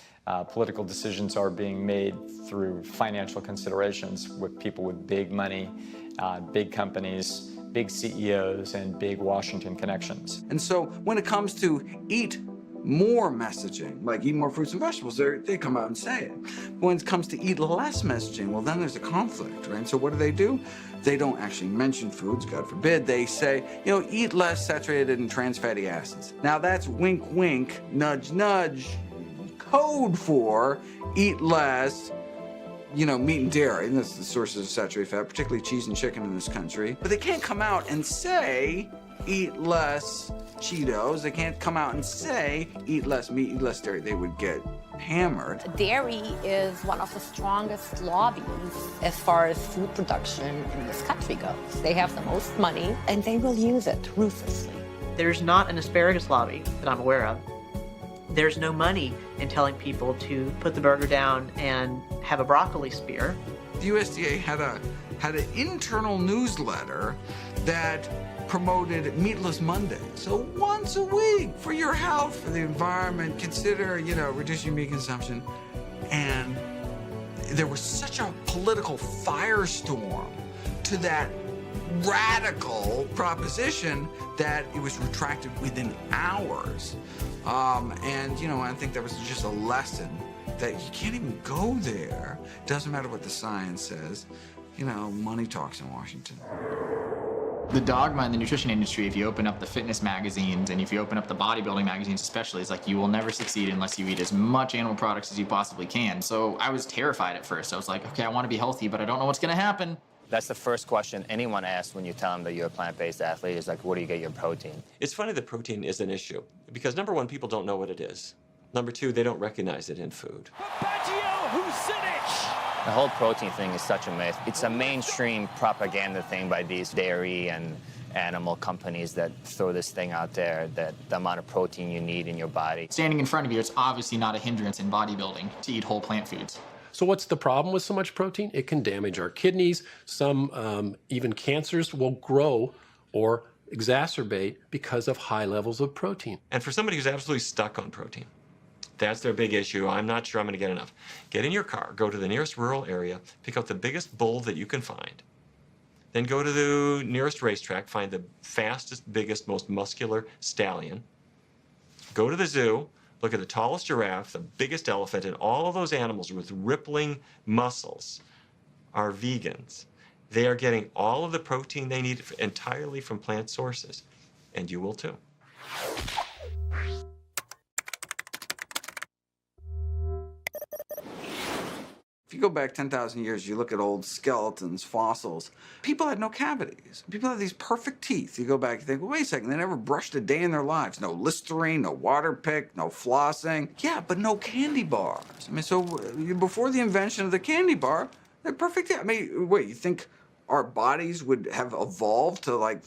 political decisions are being made through financial considerations with people with big money, big companies, big CEOs, and big Washington connections. And so when it comes to eat more messaging, like eat more fruits and vegetables, they come out and say it. But when it comes to eat less messaging, well, then there's a conflict, right? So what do? They don't actually mention foods, God forbid. They say, eat less saturated and trans fatty acids. Now that's wink, wink, nudge, nudge, code for eat less, meat and dairy, and that's the sources of saturated fat, particularly cheese and chicken in this country. But they can't come out and say, eat less Cheetos. They can't come out and say, eat less meat, eat less dairy. They would get hammered. Dairy is one of the strongest lobbies as far as food production in this country goes. They have the most money, and they will use it ruthlessly. There's not an asparagus lobby that I'm aware of There's no money in telling people to put the burger down and have a broccoli spear. The USDA had an internal newsletter that promoted Meatless Monday. So once a week, for your health, for the environment, consider, reducing meat consumption. And there was such a political firestorm to that radical proposition that it was retracted within hours. I think that was just a lesson that you can't even go there. Doesn't matter what the science says. Money talks in Washington. The dogma in the nutrition industry, if you open up the fitness magazines and if you open up the bodybuilding magazines especially, is like you will never succeed unless you eat as much animal products as you possibly can. So I was terrified at first. I was like, okay, I want to be healthy, but I don't know what's going to happen. That's the first question anyone asks when you tell them that you're a plant-based athlete is like, where do you get your protein? It's funny that protein is an issue because number one, people don't know what it is. Number two, they don't recognize it in food. The whole protein thing is such a myth. It's a mainstream propaganda thing by these dairy and animal companies that throw this thing out there, that the amount of protein you need in your body. Standing in front of you, it's obviously not a hindrance in bodybuilding to eat whole plant foods. So what's the problem with so much protein? It can damage our kidneys. Some even cancers will grow or exacerbate because of high levels of protein. And for somebody who's absolutely stuck on protein, that's their big issue. I'm not sure I'm going to get enough. Get in your car, go to the nearest rural area, pick out the biggest bull that you can find. Then go to the nearest racetrack, find the fastest, biggest, most muscular stallion. Go to the zoo, look at the tallest giraffe, the biggest elephant, and all of those animals with rippling muscles are vegans. They are getting all of the protein they need entirely from plant sources, and you will too. If you go back 10,000 years, you look at old skeletons, fossils, people had no cavities. People had these perfect teeth. You go back and think, well, wait a second, they never brushed a day in their lives. No Listerine, no water pick, no flossing. Yeah, but no candy bars. I mean, so before the invention of the candy bar, they're perfect teeth. I mean, wait, you think our bodies would have evolved to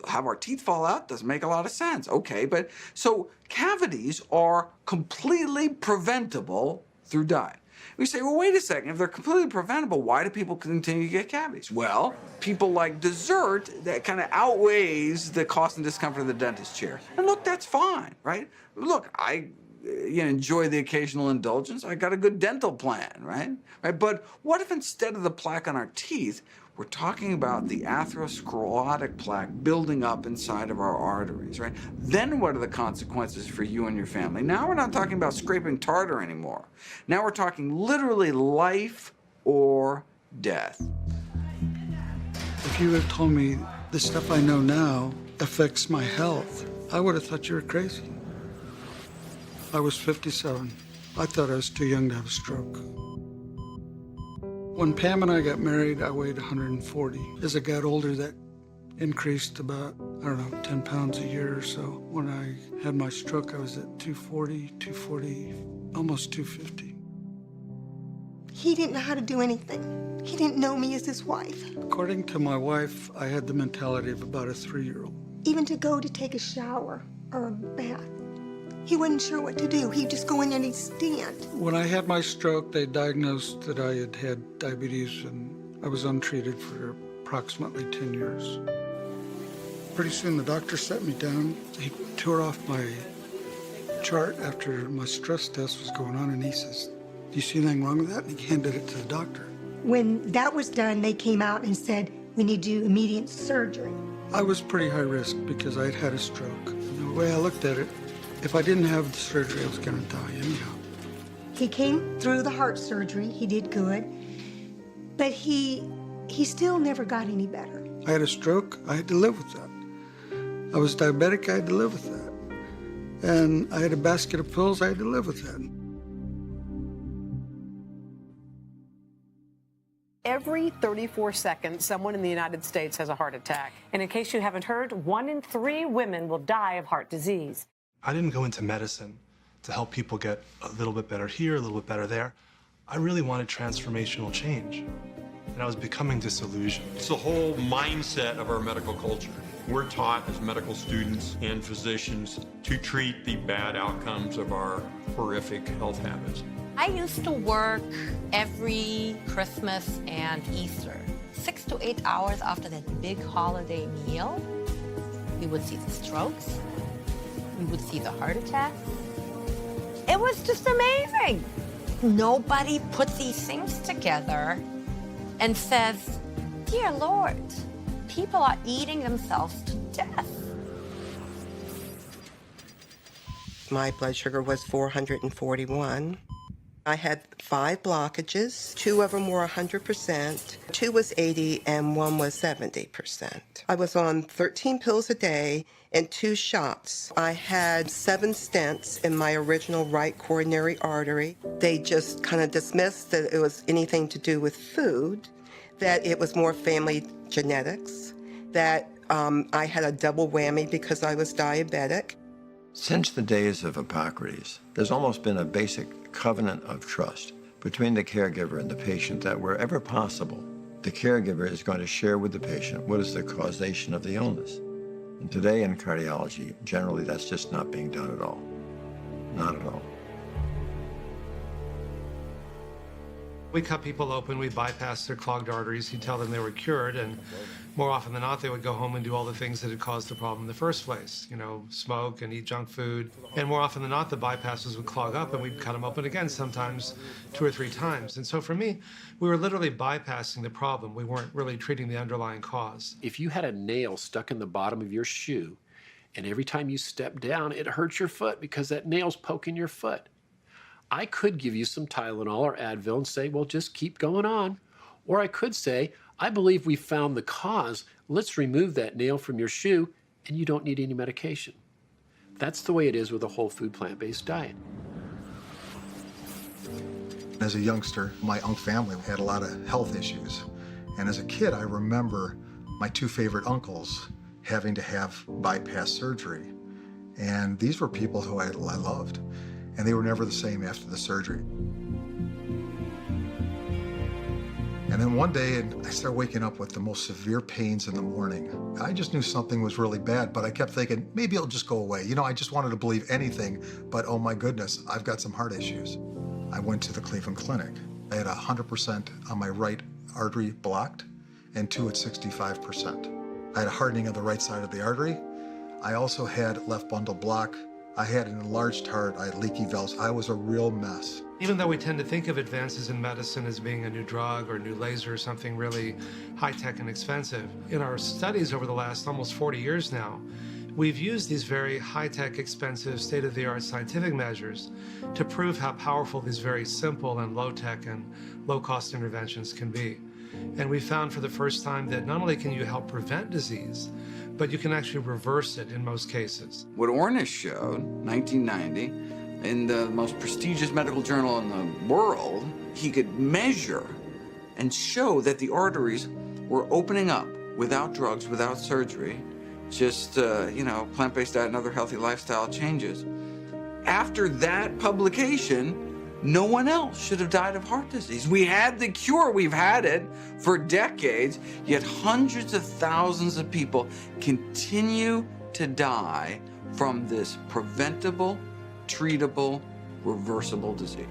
have our teeth fall out? Doesn't make a lot of sense. Okay, but so cavities are completely preventable through diet. We say, well, wait a second, if they're completely preventable, why do people continue to get cavities? Well, people like dessert that kind of outweighs the cost and discomfort of the dentist chair. And look, that's fine, right? Look, I enjoy the occasional indulgence. I got a good dental plan, right? But what if instead of the plaque on our teeth, we're talking about the atherosclerotic plaque building up inside of our arteries, right? Then what are the consequences for you and your family? Now we're not talking about scraping tartar anymore. Now we're talking literally life or death. If you had told me the stuff I know now affects my health, I would have thought you were crazy. I was 57. I thought I was too young to have a stroke. When Pam and I got married, I weighed 140. As I got older, that increased about, 10 pounds a year or so. When I had my stroke, I was at 240, almost 250. He didn't know how to do anything. He didn't know me as his wife. According to my wife, I had the mentality of about a 3-year-old. Even to go to take a shower or a bath, he wasn't sure what to do. He'd just go in and he'd stand. When I had my stroke, they diagnosed that I had diabetes, and I was untreated for approximately 10 years. Pretty soon the doctor sat me down. He tore off my chart after my stress test was going on, and he says, "Do you see anything wrong with that?" And he handed it to the doctor. When that was done, they came out and said, "We need to do immediate surgery." I was pretty high risk because I'd had a stroke. And the way I looked at it, if I didn't have the surgery, I was going to die anyhow. He came through the heart surgery. He did good. But he still never got any better. I had a stroke. I had to live with that. I was diabetic. I had to live with that. And I had a basket of pills. I had to live with that. Every 34 seconds, someone in the United States has a heart attack. And in case you haven't heard, 1 in 3 women will die of heart disease. I didn't go into medicine to help people get a little bit better here, a little bit better there. I really wanted transformational change, and I was becoming disillusioned. It's the whole mindset of our medical culture. We're taught as medical students and physicians to treat the bad outcomes of our horrific health habits. I used to work every Christmas and Easter. 6 to 8 hours after that big holiday meal, we would see the strokes, we would see the heart attacks. It was just amazing. Nobody put these things together and says, dear Lord, people are eating themselves to death. My blood sugar was 441. I had 5 blockages. 2 of them were 100%, 2 was 80, and 1 was 70%. I was on 13 pills a day and 2 shots. I had 7 stents in my original right coronary artery. They just kind of dismissed that it was anything to do with food, that it was more family genetics, that I had a double whammy because I was diabetic. Since the days of Hippocrates, there's almost been a basic covenant of trust between the caregiver and the patient that wherever possible, the caregiver is going to share with the patient what is the causation of the illness. And today in cardiology, generally that's just not being done at all. Not at all. We cut people open, we bypass their clogged arteries, you tell them they were cured, and more often than not, they would go home and do all the things that had caused the problem in the first place. You know, smoke and eat junk food. And more often than not, the bypasses would clog up and we'd cut them open again, sometimes 2 or 3 times. And so for me, we were literally bypassing the problem. We weren't really treating the underlying cause. If you had a nail stuck in the bottom of your shoe, and every time you step down, it hurts your foot because that nail's poking your foot, I could give you some Tylenol or Advil and say, well, just keep going on. Or I could say, I believe we found the cause. Let's remove that nail from your shoe, and you don't need any medication. That's the way it is with a whole food plant-based diet. As a youngster, my Unc family had a lot of health issues. And as a kid, I remember my 2 favorite uncles having to have bypass surgery. And these were people who I loved. And they were never the same after the surgery. And then one day, I started waking up with the most severe pains in the morning. I just knew something was really bad, but I kept thinking, maybe it'll just go away. You know, I just wanted to believe anything, but oh my goodness, I've got some heart issues. I went to the Cleveland Clinic. I had 100% on my right artery blocked and 2 at 65%. I had a hardening of the right side of the artery. I also had left bundle block. I had an enlarged heart. I had leaky valves. I was a real mess. Even though we tend to think of advances in medicine as being a new drug or a new laser or something really high-tech and expensive, in our studies over the last almost 40 years now, we've used these very high-tech, expensive, state-of-the-art scientific measures to prove how powerful these very simple and low-tech and low-cost interventions can be. And we found for the first time that not only can you help prevent disease, but you can actually reverse it in most cases. What Ornish showed, 1990, in the most prestigious medical journal in the world, he could measure and show that the arteries were opening up without drugs, without surgery, just, plant-based diet and other healthy lifestyle changes. After that publication, no one else should have died of heart disease. We had the cure, we've had it for decades, yet hundreds of thousands of people continue to die from this preventable, treatable, reversible disease.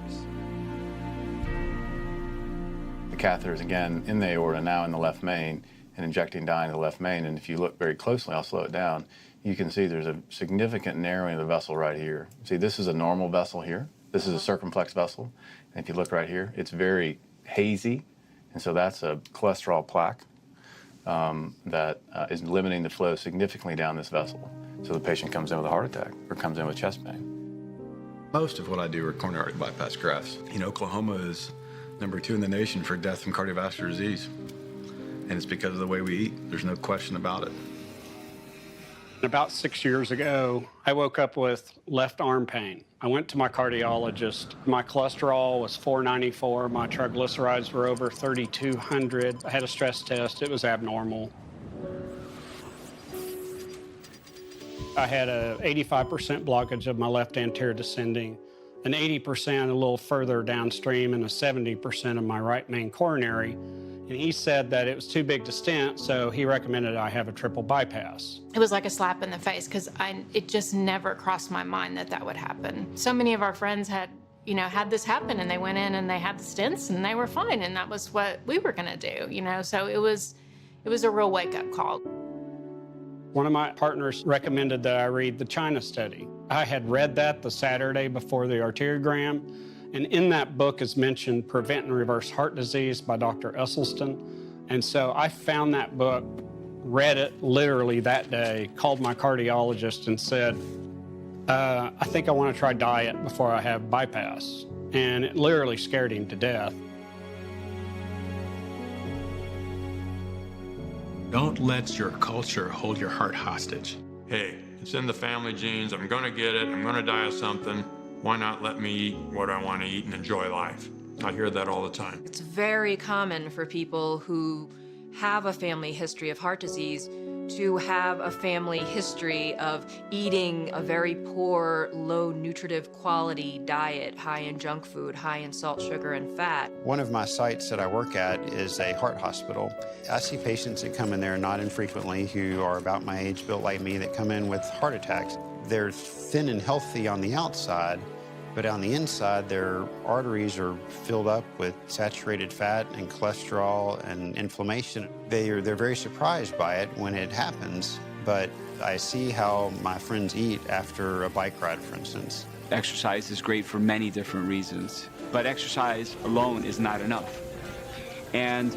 The catheter is again in the aorta, now in the left main, and injecting dye into the left main. And if you look very closely, I'll slow it down, you can see there's a significant narrowing of the vessel right here. See, this is a normal vessel here. This is a circumflex vessel. And if you look right here, it's very hazy. And so that's a cholesterol plaque that is limiting the flow significantly down this vessel. So the patient comes in with a heart attack or comes in with chest pain. Most of what I do are coronary artery bypass grafts. Oklahoma is #2 in the nation for death from cardiovascular disease. And it's because of the way we eat. There's no question about it. About 6 years ago, I woke up with left arm pain. I went to my cardiologist. My cholesterol was 494. My triglycerides were over 3,200. I had a stress test. It was abnormal. I had a 85% blockage of my left anterior descending, an 80% a little further downstream, and a 70% of my right main coronary. And he said that it was too big to stent, so he recommended I have a triple bypass. It was like a slap in the face because it just never crossed my mind that that would happen. So many of our friends had this happen, and they went in and they had the stents and they were fine, and that was what we were gonna do, So it was a real wake-up call. One of my partners recommended that I read the China study. I had read that the Saturday before the arteriogram, and in that book is mentioned Prevent and Reverse Heart Disease by Dr. Esselstyn. And so I found that book, read it literally that day, called my cardiologist and said, I think I want to try diet before I have bypass. And it literally scared him to death. Don't let your culture hold your heart hostage. Hey, it's in the family genes. I'm going to get it. I'm going to die of something. Why not let me eat what I want to eat and enjoy life? I hear that all the time. It's very common for people who have a family history of heart disease to have a family history of eating a very poor, low nutritive quality diet, high in junk food, high in salt, sugar, and fat. One of my sites that I work at is a heart hospital. I see patients that come in there not infrequently who are about my age, built like me, that come in with heart attacks. They're thin and healthy on the outside, but on the inside, their arteries are filled up with saturated fat and cholesterol and inflammation. They're very surprised by it when it happens, but I see how my friends eat after a bike ride, for instance. Exercise is great for many different reasons, but exercise alone is not enough. And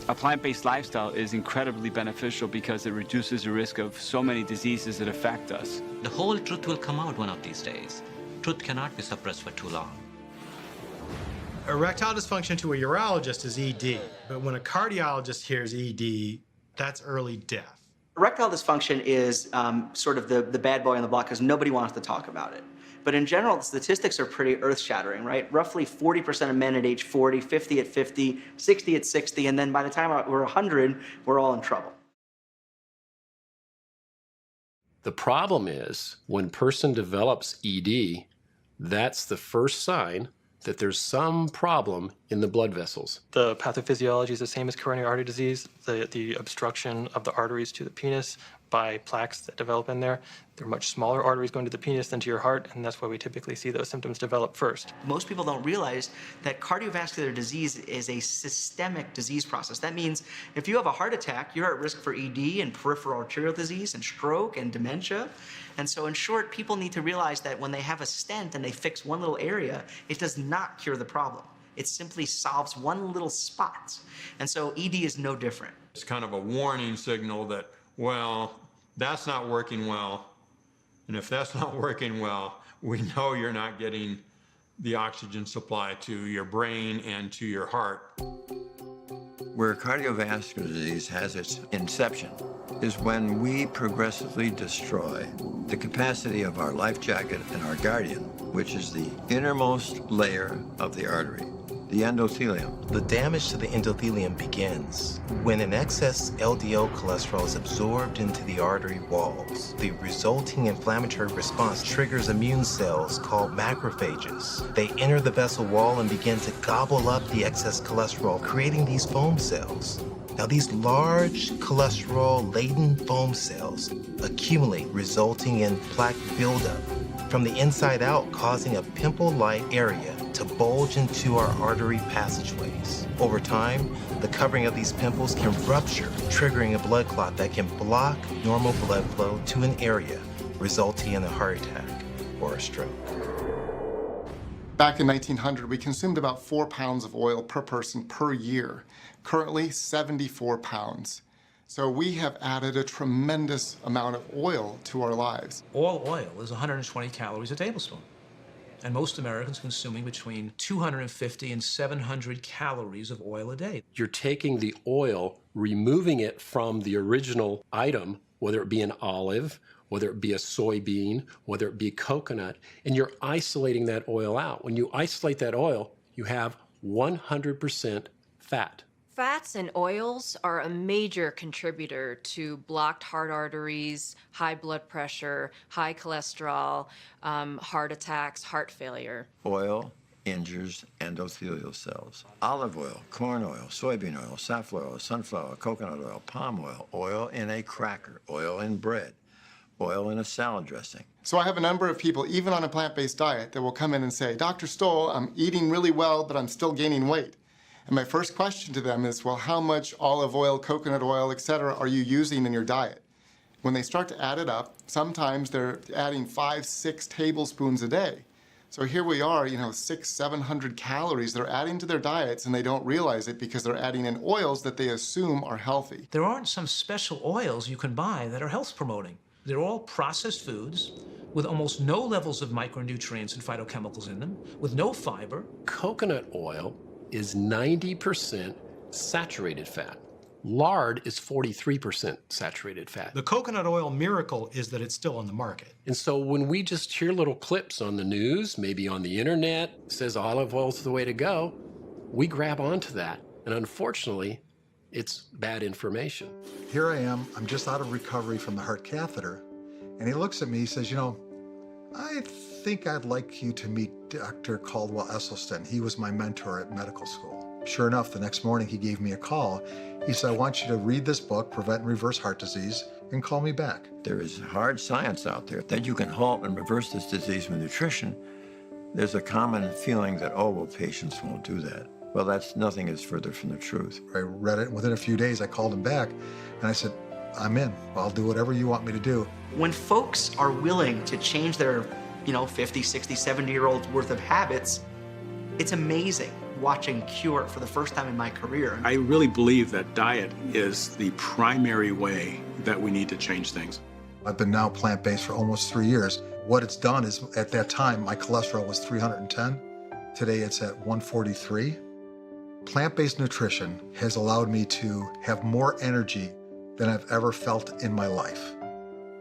a plant-based lifestyle is incredibly beneficial because it reduces the risk of so many diseases that affect us. The whole truth will come out one of these days. Truth cannot be suppressed for too long. Erectile dysfunction to a urologist is ED, but when a cardiologist hears ED, that's early death. Erectile dysfunction is sort of the bad boy on the block because nobody wants to talk about it. But in general, the statistics are pretty earth-shattering, right? Roughly 40% of men at age 40, 50 at 50, 60 at 60, and then by the time we're 100, we're all in trouble. The problem is when a person develops ED, that's the first sign that there's some problem in the blood vessels. The pathophysiology is the same as coronary artery disease, the obstruction of the arteries to the penis by plaques that develop in there. They're much smaller arteries going to the penis than to your heart, and that's why we typically see those symptoms develop first. Most people don't realize that cardiovascular disease is a systemic disease process. That means if you have a heart attack, you're at risk for ED and peripheral arterial disease and stroke and dementia. And so in short, people need to realize that when they have a stent and they fix one little area, it does not cure the problem. It simply solves one little spot. And so ED is no different. It's kind of a warning signal that, well, that's not working well. And if that's not working well, we know you're not getting the oxygen supply to your brain and to your heart. Where cardiovascular disease has its inception is when we progressively destroy the capacity of our life jacket and our guardian, which is the innermost layer of the artery, the endothelium. The damage to the endothelium begins when an excess LDL cholesterol is absorbed into the artery walls. The resulting inflammatory response triggers immune cells called macrophages. They enter the vessel wall and begin to gobble up the excess cholesterol, creating these foam cells. Now, these large cholesterol-laden foam cells accumulate, resulting in plaque buildup from the inside out, causing a pimple-like area to bulge into our artery passageways. Over time, the covering of these pimples can rupture, triggering a blood clot that can block normal blood flow to an area, resulting in a heart attack or a stroke. Back in 1900, we consumed about 4 pounds of oil per person per year. Currently, 74 pounds. So we have added a tremendous amount of oil to our lives. All oil is 120 calories a tablespoon. And most Americans consuming between 250 and 700 calories of oil a day. You're taking the oil, removing it from the original item, whether it be an olive, whether it be a soybean, whether it be coconut, and you're isolating that oil out. When you isolate that oil, you have 100% fat. Fats and oils are a major contributor to blocked heart arteries, high blood pressure, high cholesterol, heart attacks, heart failure. Oil injures endothelial cells. Olive oil, corn oil, soybean oil, safflower oil, sunflower, coconut oil, palm oil, oil in a cracker, oil in bread, oil in a salad dressing. So I have a number of people, even on a plant-based diet, that will come in and say, Dr. Stoll, I'm eating really well, but I'm still gaining weight. And my first question to them is, well, how much olive oil, coconut oil, et cetera, are you using in your diet? When they start to add it up, sometimes they're adding 5-6 tablespoons a day. So here we are, 600-700 calories they're adding to their diets, and they don't realize it because they're adding in oils that they assume are healthy. There aren't some special oils you can buy that are health promoting. They're all processed foods with almost no levels of micronutrients and phytochemicals in them, with no fiber. Coconut oil is 90% saturated fat. Lard is 43% saturated fat. The coconut oil miracle is that it's still on the market. And so when we just hear little clips on the news, maybe on the internet, says olive oil's the way to go, we grab onto that. And unfortunately, it's bad information. Here I am, I'm just out of recovery from the heart catheter, and he looks at me, he says, I think I'd like you to meet Dr. Caldwell Esselstyn. He was my mentor at medical school. Sure enough, the next morning he gave me a call. He said, I want you to read this book, Prevent and Reverse Heart Disease, and call me back. There is hard science out there that you can halt and reverse this disease with nutrition. There's a common feeling that, patients won't do that. Well, nothing is further from the truth. I read it, and within a few days I called him back, and I said, I'm in. I'll do whatever you want me to do. When folks are willing to change their, 50, 60, 70-year-olds worth of habits, it's amazing watching Cure for the first time in my career. I really believe that diet is the primary way that we need to change things. I've been now plant-based for almost 3 years. What it's done is, at that time, my cholesterol was 310. Today it's at 143. Plant-based nutrition has allowed me to have more energy than I've ever felt in my life.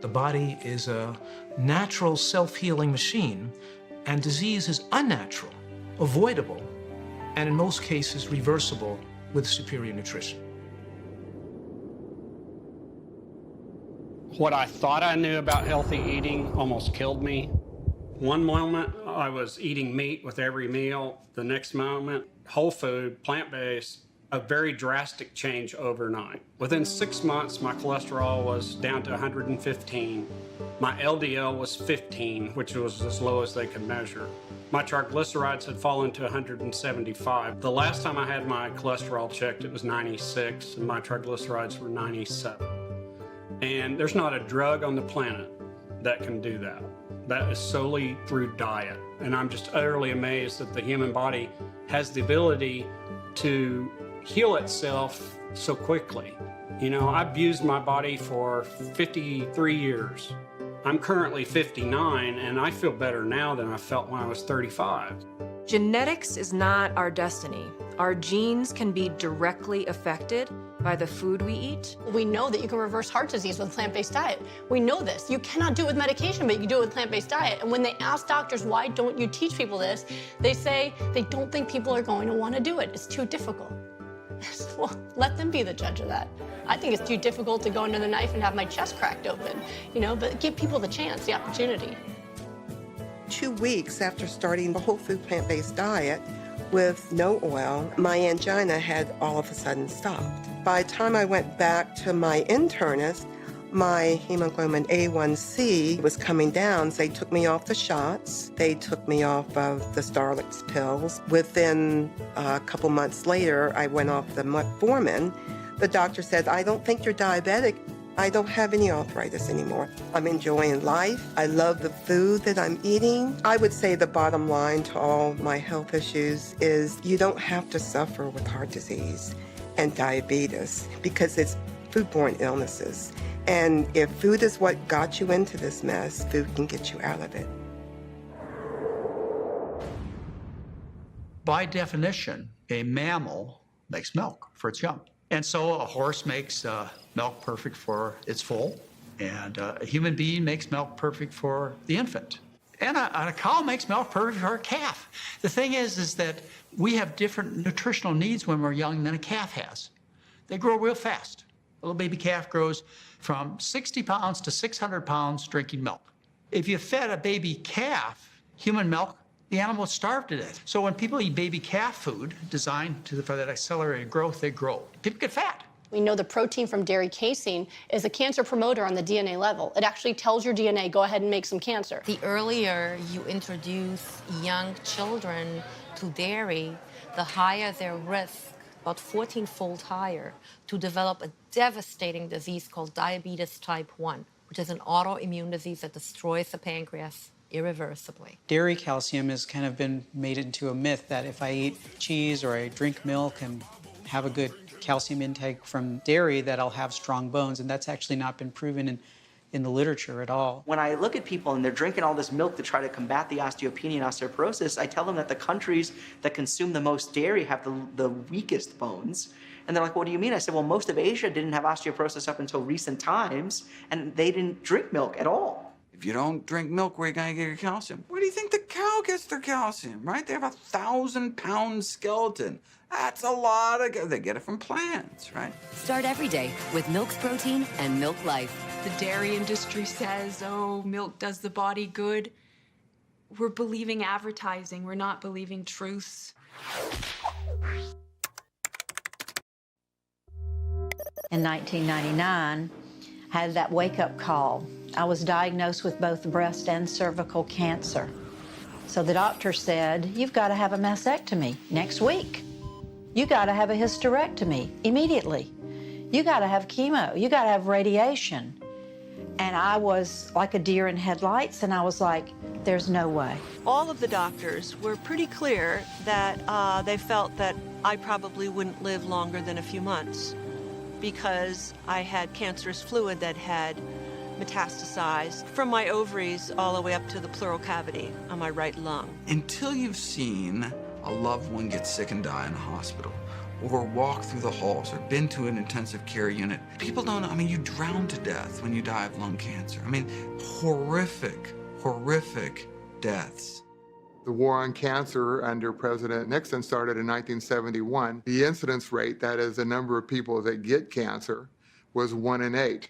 The body is a natural self-healing machine, and disease is unnatural, avoidable, and in most cases reversible with superior nutrition. What I thought I knew about healthy eating almost killed me. One moment, I was eating meat with every meal. The next moment, whole food, plant-based, a very drastic change overnight. Within 6 months, my cholesterol was down to 115. My LDL was 15, which was as low as they could measure. My triglycerides had fallen to 175. The last time I had my cholesterol checked, it was 96, and my triglycerides were 97. And there's not a drug on the planet that can do that. That is solely through diet. And I'm just utterly amazed that the human body has the ability to heal itself so quickly. I've used my body for 53 years. I'm currently 59, and I feel better now than I felt when I was 35. Genetics is not our destiny. Our genes can be directly affected by the food we eat. We know that you can reverse heart disease with a plant-based diet. We know this. You cannot do it with medication, but you can do it with plant-based diet. And when they ask doctors, why don't you teach people this? They say they don't think people are going to want to do it. It's too difficult. Well, let them be the judge of that. I think it's too difficult to go under the knife and have my chest cracked open, but give people the chance, the opportunity. 2 weeks after starting the whole food plant-based diet with no oil, my angina had all of a sudden stopped. By the time I went back to my internist, my hemoglobin A1C was coming down, so they took me off the shots. They took me off of the Starlix pills. Within a couple months later, I went off the metformin. The doctor said, I don't think you're diabetic. I don't have any arthritis anymore. I'm enjoying life. I love the food that I'm eating. I would say the bottom line to all my health issues is you don't have to suffer with heart disease and diabetes because it's foodborne illnesses. And if food is what got you into this mess, food can get you out of it. By definition, a mammal makes milk for its young. And so a horse makes milk perfect for its foal, and a human being makes milk perfect for the infant. And a cow makes milk perfect for a calf. The thing is that we have different nutritional needs when we're young than a calf has. They grow real fast. A little baby calf grows from 60 pounds to 600 pounds drinking milk. If you fed a baby calf human milk, the animal would starve to death. So when people eat baby calf food designed for that accelerated growth, they grow. People get fat. We know the protein from dairy casein is a cancer promoter on the DNA level. It actually tells your DNA, go ahead and make some cancer. The earlier you introduce young children to dairy, the higher their risk, about 14-fold higher, to develop a devastating disease called diabetes type 1, which is an autoimmune disease that destroys the pancreas irreversibly. Dairy calcium has kind of been made into a myth that if I eat cheese or I drink milk and have a good calcium intake from dairy, that I'll have strong bones, and that's actually not been proven in the literature at all. When I look at people and they're drinking all this milk to try to combat the osteopenia and osteoporosis, I tell them that the countries that consume the most dairy have the weakest bones. And they're like, what do you mean? I said, well, most of Asia didn't have osteoporosis up until recent times, and they didn't drink milk at all. If you don't drink milk, where are you going to get your calcium? Where do you think the cow gets their calcium, right? They have a 1,000-pound skeleton. That's a lot of, they get it from plants, right? Start every day with Milk's Protein and Milk Life. The dairy industry says, oh, milk does the body good. We're believing advertising. We're not believing truths. In 1999, I had that wake-up call. I was diagnosed with both breast and cervical cancer. So the doctor said, you've got to have a mastectomy next week. You got to have a hysterectomy immediately. You got to have chemo. You got to have radiation. And I was like a deer in headlights, and I was like, there's no way. All of the doctors were pretty clear that they felt that I probably wouldn't live longer than a few months because I had cancerous fluid that had metastasized from my ovaries all the way up to the pleural cavity on my right lung. Until you've seen a loved one get sick and die in a hospital, or walk through the halls, or been to an intensive care unit, people don't know. I mean, you drown to death when you die of lung cancer. I mean, horrific, horrific deaths. The war on cancer under President Nixon started in 1971. The incidence rate, that is the number of people that get cancer, was 1 in 8.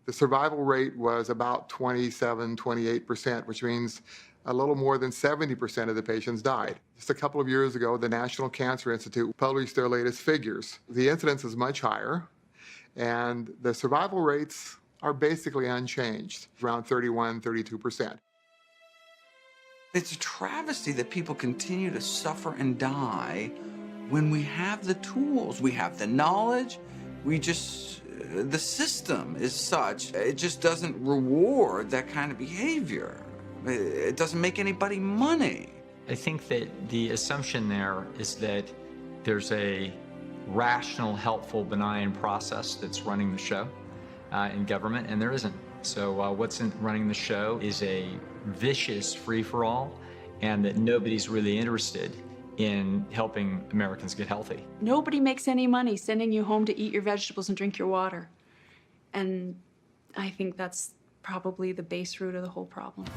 The survival rate was about 27, 28%, which means a little more than 70% of the patients died. Just a couple of years ago, the National Cancer Institute published their latest figures. The incidence is much higher, and the survival rates are basically unchanged, around 31, 32%. It's a travesty that people continue to suffer and die when we have the tools, we have the knowledge, the system is such, it just doesn't reward that kind of behavior. It doesn't make anybody money. I think that the assumption there is that there's a rational, helpful, benign process that's running the show in government, and there isn't. So what's running the show is a vicious free-for-all, and that nobody's really interested in helping Americans get healthy. Nobody makes any money sending you home to eat your vegetables and drink your water. And I think that's probably the base root of the whole problem.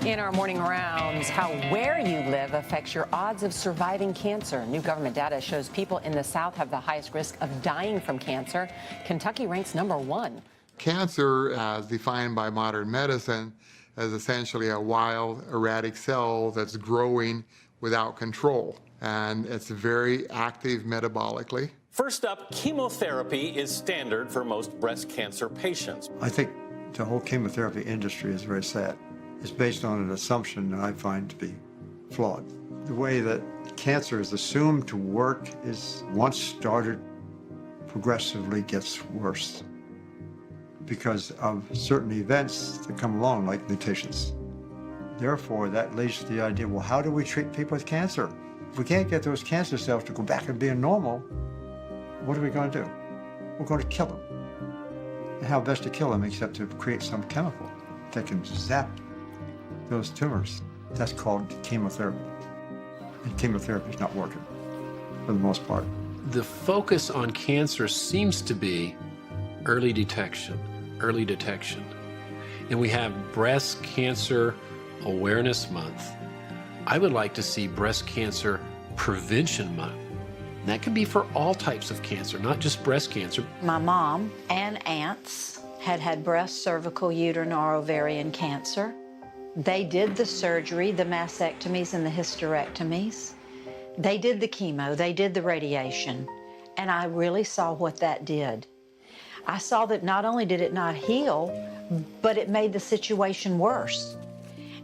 In our morning rounds, how where you live affects your odds of surviving cancer. New government data shows people in the South have the highest risk of dying from cancer. Kentucky ranks #1. Cancer, as defined by modern medicine, is essentially a wild, erratic cell that's growing without control. And it's very active metabolically. First up, chemotherapy is standard for most breast cancer patients. I think the whole chemotherapy industry is very sad. It's based on an assumption that I find to be flawed. The way that cancer is assumed to work is once started, progressively gets worse because of certain events that come along, like mutations. Therefore, that leads to the idea, well, how do we treat people with cancer? If we can't get those cancer cells to go back and being normal, what are we going to do? We're going to kill them. And how best to kill them except to create some chemical that can zap those tumors. That's called chemotherapy. And chemotherapy is not working, for the most part. The focus on cancer seems to be early detection, early detection. And we have Breast Cancer Awareness Month. I would like to see Breast Cancer Prevention Month. And that could be for all types of cancer, not just breast cancer. My mom and aunts had breast, cervical, uterine, or ovarian cancer. They did the surgery, the mastectomies and the hysterectomies. They did the chemo, they did the radiation, and I really saw what that did. I saw that not only did it not heal, but it made the situation worse.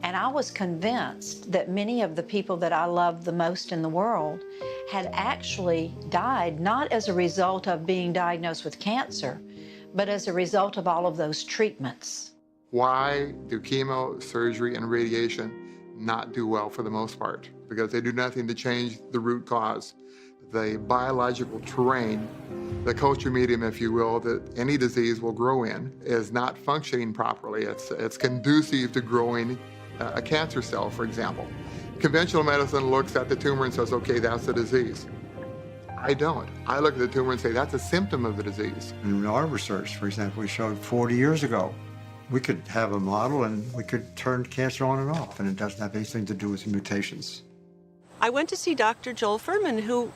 And I was convinced that many of the people that I loved the most in the world had actually died, not as a result of being diagnosed with cancer, but as a result of all of those treatments. Why do chemo, surgery, and radiation not do well for the most part? Because they do nothing to change the root cause. The biological terrain, the culture medium, if you will, that any disease will grow in, is not functioning properly. It's conducive to growing a cancer cell, for example. Conventional medicine looks at the tumor and says, okay, that's the disease. I don't. I look at the tumor and say, that's a symptom of the disease. In our research, for example, we showed 40 years ago, we could have a model and we could turn cancer on and off, and it doesn't have anything to do with mutations. I went to see Dr. Joel Furman, who,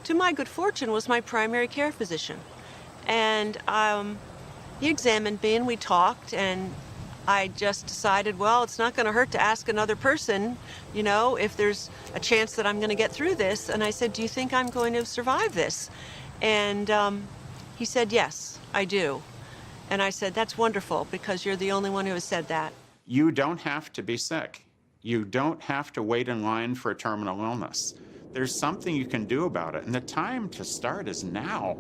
to my good fortune, was my primary care physician. And he examined me and we talked, and I just decided, well, it's not going to hurt to ask another person, you know, if there's a chance that I'm going to get through this. And I said, do you think I'm going to survive this? And he said, yes, I do. And I said, that's wonderful, because you're the only one who has said that. You don't have to be sick. You don't have to wait in line for a terminal illness. There's something you can do about it, and the time to start is now.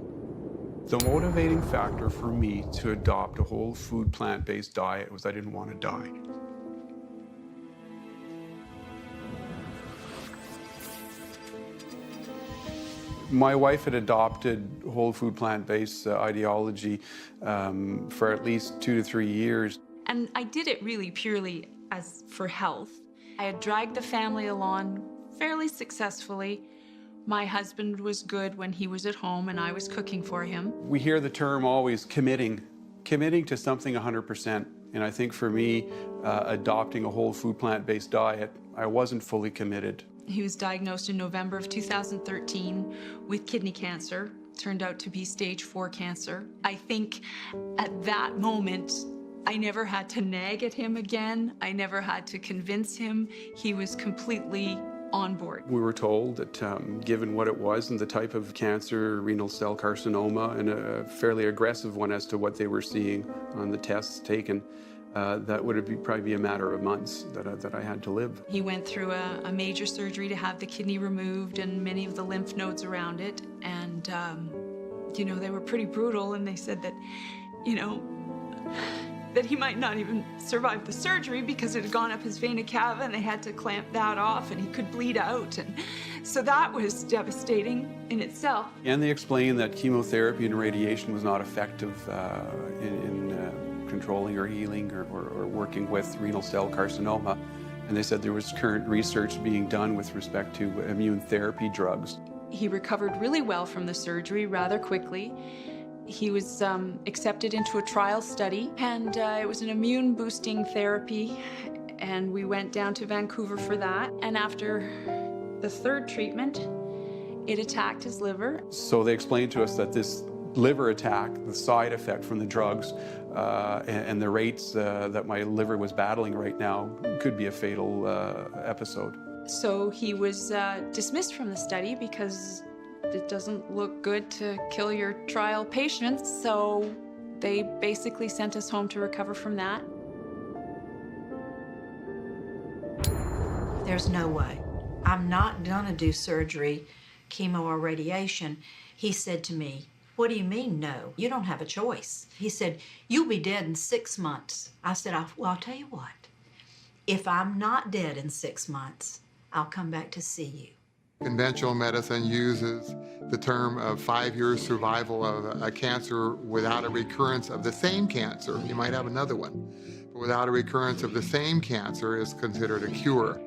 The motivating factor for me to adopt a whole food plant-based diet was I didn't want to die. My wife had adopted whole food plant-based ideology for at least 2 to 3 years. And I did it really purely as for health. I had dragged the family along fairly successfully. My husband was good when he was at home and I was cooking for him. We hear the term always committing to something 100%. And I think for me, adopting a whole food plant-based diet, I wasn't fully committed. He was diagnosed in November of 2013 with kidney cancer. Turned out to be stage 4 cancer. I think at that moment, I never had to nag at him again. I never had to convince him. He was completely on board. We were told that given what it was and the type of cancer, renal cell carcinoma, and a fairly aggressive one as to what they were seeing on the tests taken, that would probably be a matter of months that I had to live. He went through a major surgery to have the kidney removed and many of the lymph nodes around it. And, you know, they were pretty brutal, and they said that, you know, that he might not even survive the surgery because it had gone up his vena cava and they had to clamp that off and he could bleed out. And so that was devastating in itself. And they explained that chemotherapy and radiation was not effective in controlling or healing or working with renal cell carcinoma. And they said there was current research being done with respect to immune therapy drugs. He recovered really well from the surgery rather quickly. He was accepted into a trial study, and it was an immune-boosting therapy, and we went down to Vancouver for that. And after the 3rd treatment, it attacked his liver. So they explained to us that this liver attack, the side effect from the drugs, and the rates that my liver was battling right now could be a fatal episode. So he was dismissed from the study because it doesn't look good to kill your trial patients, so they basically sent us home to recover from that. There's no way. I'm not gonna do surgery, chemo or radiation. He said to me, what do you mean, no? You don't have a choice. He said, you'll be dead in 6 months. I said, well, I'll tell you what. If I'm not dead in 6 months, I'll come back to see you. Conventional medicine uses the term of 5 years survival of a cancer without a recurrence of the same cancer. You might have another one, but without a recurrence of the same cancer is considered a cure.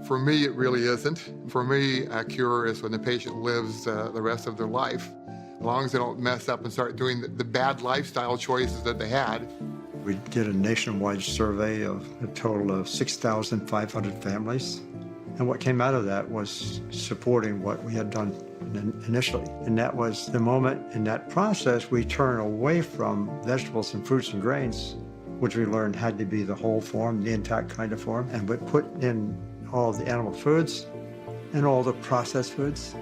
For me, it really isn't. For me, a cure is when the patient lives the rest of their life, as long as they don't mess up and start doing the bad lifestyle choices that they had. We did a nationwide survey of a total of 6,500 families. And what came out of that was supporting what we had done initially. And that was the moment in that process we turn away from vegetables and fruits and grains which we learned had to be the whole form, the intact kind of form, and we put in all of the animal foods and all the processed foods,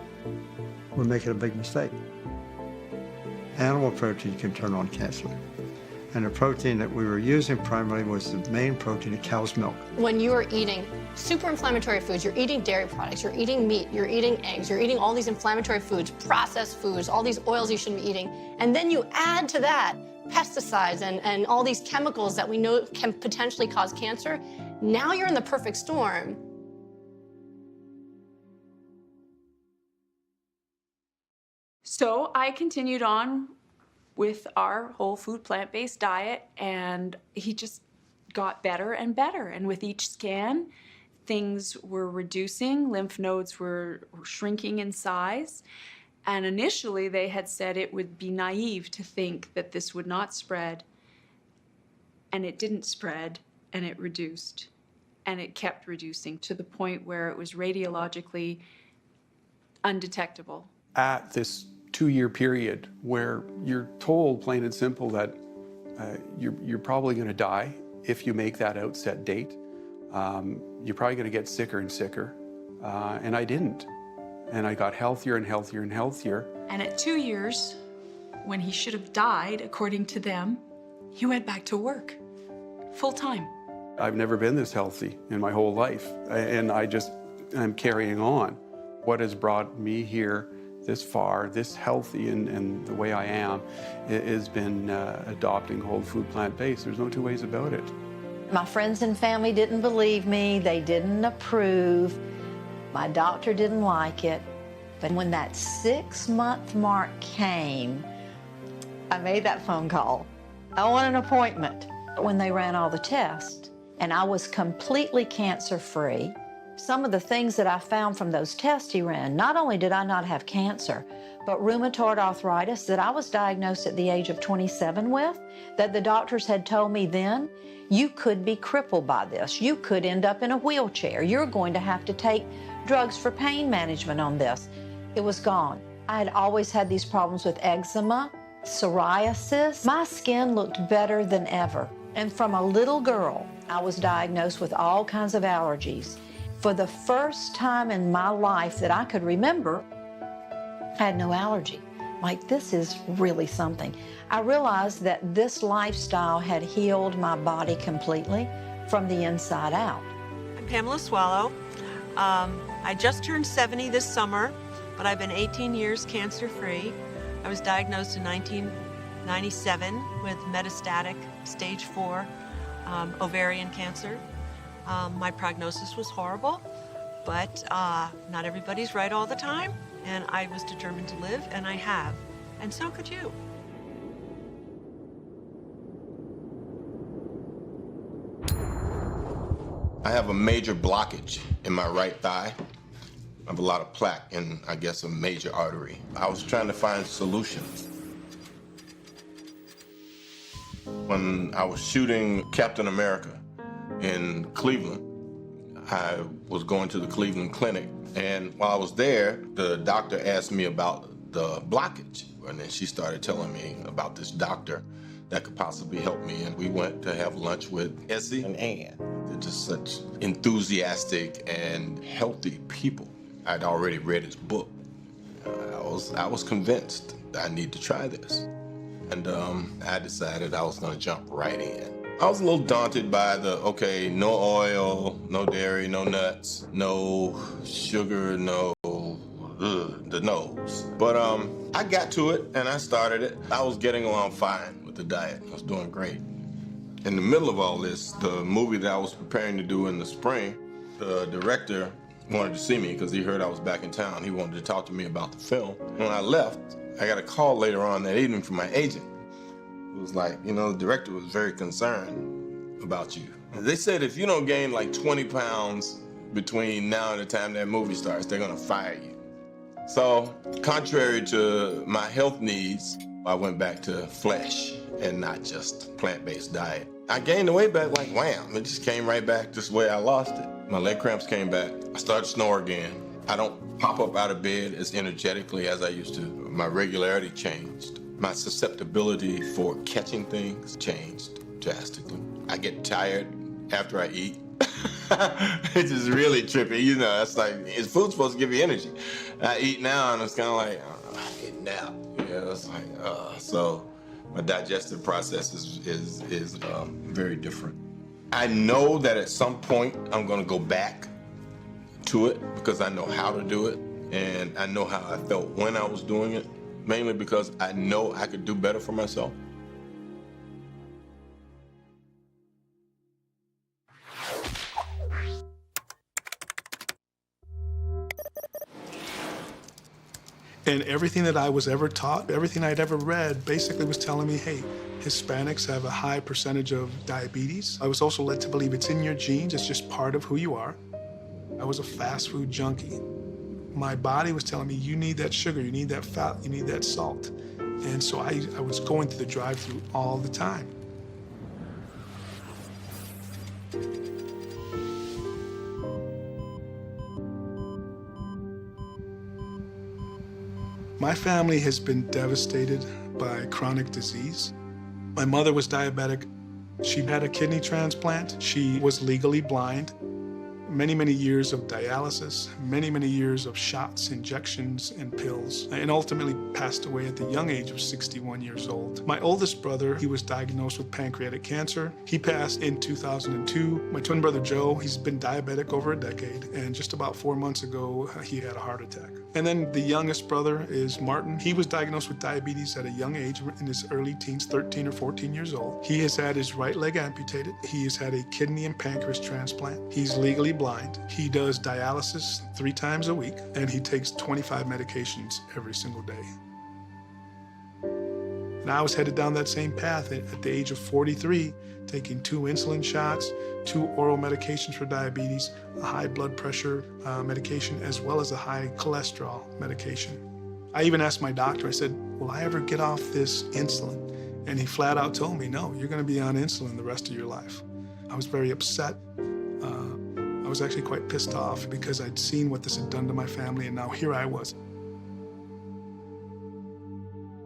we're making a big mistake. Animal protein can turn on cancer. And the protein that we were using primarily was the main protein of cow's milk. When you are eating super inflammatory foods, you're eating dairy products, you're eating meat, you're eating eggs, you're eating all these inflammatory foods, processed foods, all these oils you shouldn't be eating, and then you add to that pesticides and all these chemicals that we know can potentially cause cancer, now you're in the perfect storm. So I continued on with our whole food plant-based diet, and he just got better and better. And with each scan, things were reducing, lymph nodes were shrinking in size. And initially they had said it would be naive to think that this would not spread. And it didn't spread, and it reduced. And it kept reducing to the point where it was radiologically undetectable. At this 2-year period where you're told plain and simple that you're probably going to die if you make that outset date. You're probably going to get sicker and sicker. And I didn't. And I got healthier and healthier and healthier. And at 2 years, when he should have died, according to them, he went back to work, full time. I've never been this healthy in my whole life. And I'm carrying on. What has brought me here this far, this healthy and the way I am, has been adopting whole food plant-based. There's no two ways about it. My friends and family didn't believe me. They didn't approve. My doctor didn't like it. But when that 6-month mark came, I made that phone call. I want an appointment. When they ran all the tests, and I was completely cancer-free, some of the things that I found from those tests he ran, not only did I not have cancer, but rheumatoid arthritis that I was diagnosed at the age of 27 with, that the doctors had told me then, you could be crippled by this. You could end up in a wheelchair. You're going to have to take drugs for pain management on this. It was gone. I had always had these problems with eczema, psoriasis. My skin looked better than ever. And from a little girl, I was diagnosed with all kinds of allergies. For the first time in my life that I could remember, I had no allergy. Like, this is really something. I realized that this lifestyle had healed my body completely from the inside out. I'm Pamela Swallow. I just turned 70 this summer, but I've been 18 years cancer-free. I was diagnosed in 1997 with metastatic stage 4 ovarian cancer. My prognosis was horrible, but not everybody's right all the time, and I was determined to live, and I have, and so could you. I have a major blockage in my right thigh. I have a lot of plaque in, I guess, a major artery. I was trying to find solutions. When I was shooting Captain America in Cleveland, I was going to the Cleveland Clinic, and while I was there, the doctor asked me about the blockage, and then she started telling me about this doctor that could possibly help me, and we went to have lunch with Essie and Ann. They're just such enthusiastic and healthy people. I'd already read his book. I was convinced that I need to try this, and I decided I was gonna jump right in. I was a little daunted by okay, no oil, no dairy, no nuts, no sugar, no, the nose. But I got to it and I started it. I was getting along fine with the diet. I was doing great. In the middle of all this, the movie that I was preparing to do in the spring, the director wanted to see me because he heard I was back in town. He wanted to talk to me about the film. When I left, I got a call later on that evening from my agent. It was like, the director was very concerned about you. They said if you don't gain like 20 pounds between now and the time that movie starts, they're gonna fire you. So, contrary to my health needs, I went back to flesh and not just plant-based diet. I gained the weight back like wham. It just came right back just the way I lost it. My leg cramps came back. I started to snore again. I don't pop up out of bed as energetically as I used to. My regularity changed. My susceptibility for catching things changed. drastically. I get tired after I eat. It's just really trippy, you know. It's like, is food supposed to give you energy? I eat now, and it's kind of like, I need a nap. You know, it's like, so my digestive process is very different. I know that at some point I'm going to go back to it because I know how to do it, and I know how I felt when I was doing it, mainly because I know I could do better for myself. And everything that I was ever taught, everything I'd ever read, basically was telling me, hey, Hispanics have a high percentage of diabetes. I was also led to believe it's in your genes, it's just part of who you are. I was a fast food junkie. My body was telling me, you need that sugar, you need that fat, you need that salt. And so I was going through the drive-thru all the time. My family has been devastated by chronic disease. My mother was diabetic. She had a kidney transplant. She was legally blind. Many, many years of dialysis, many, many years of shots, injections, and pills, and ultimately passed away at the young age of 61 years old. My oldest brother, he was diagnosed with pancreatic cancer. He passed in 2002. My twin brother, Joe, he's been diabetic over a decade, and just about 4 months ago, he had a heart attack. And then the youngest brother is Martin. He was diagnosed with diabetes at a young age, in his early teens, 13 or 14 years old. He has had his right leg amputated. He has had a kidney and pancreas transplant. He's legally blind. He does dialysis 3 times a week, and he takes 25 medications every single day. And I was headed down that same path at the age of 43, taking 2 insulin shots, 2 oral medications for diabetes, a high blood pressure medication, as well as a high cholesterol medication. I even asked my doctor, I said, will I ever get off this insulin? And he flat out told me, no, you're gonna be on insulin the rest of your life. I was very upset. I was actually quite pissed off because I'd seen what this had done to my family, and now here I was.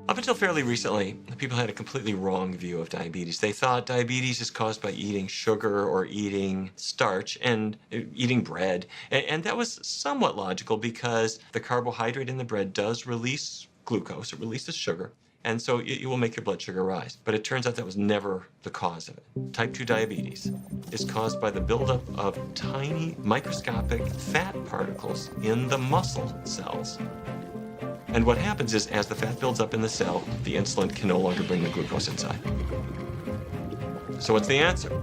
Up until fairly recently, people had a completely wrong view of diabetes. They thought diabetes is caused by eating sugar or eating starch and eating bread. And that was somewhat logical because the carbohydrate in the bread does release glucose, it releases sugar. And so it will make your blood sugar rise. But it turns out that was never the cause of it. Type 2 diabetes is caused by the buildup of tiny microscopic fat particles in the muscle cells. And what happens is, as the fat builds up in the cell, the insulin can no longer bring the glucose inside. So what's the answer?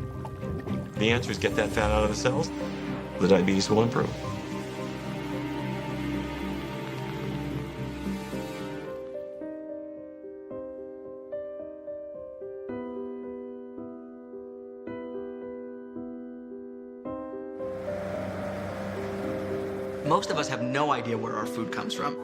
The answer is get that fat out of the cells, the diabetes will improve. Most of us have no idea where our food comes from.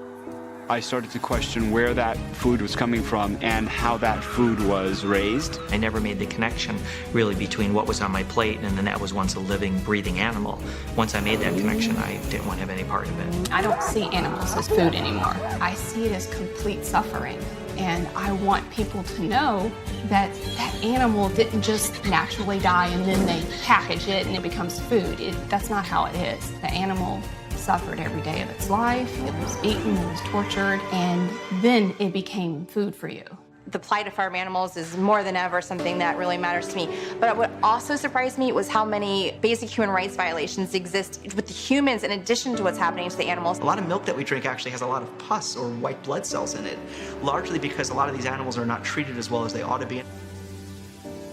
I started to question where that food was coming from and how that food was raised. I never made the connection really between what was on my plate and then that was once a living, breathing animal. Once I made that connection, I didn't want to have any part of it. I don't see animals as food anymore. I see it as complete suffering. And I want people to know that that animal didn't just naturally die and then they package it and it becomes food. That's not how it is. The animal suffered every day of its life. It was beaten, it was tortured, and then it became food for you. The plight of farm animals is more than ever something that really matters to me. But what also surprised me was how many basic human rights violations exist with the humans in addition to what's happening to the animals. A lot of milk that we drink actually has a lot of pus or white blood cells in it, largely because a lot of these animals are not treated as well as they ought to be.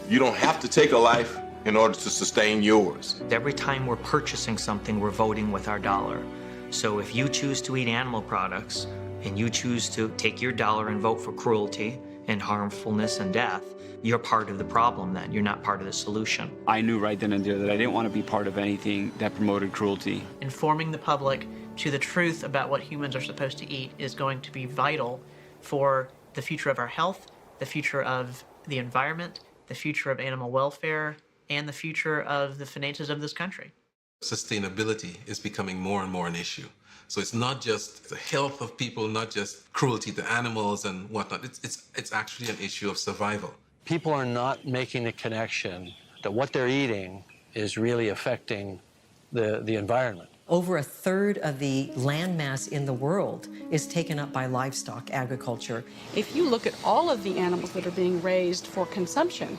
You don't have to take a life in order to sustain yours. Every time we're purchasing something, we're voting with our dollar. So if you choose to eat animal products and you choose to take your dollar and vote for cruelty and harmfulness and death, you're part of the problem then. You're not part of the solution. I knew right then and there that I didn't want to be part of anything that promoted cruelty. Informing the public to the truth about what humans are supposed to eat is going to be vital for the future of our health, the future of the environment, the future of animal welfare, and the future of the finances of this country. Sustainability is becoming more and more an issue. So it's not just the health of people, not just cruelty to animals and whatnot. It's actually an issue of survival. people are not making the connection that what they're eating is really affecting the environment. Over a third of the land mass in the world is taken up by livestock agriculture. If you look at all of the animals that are being raised for consumption,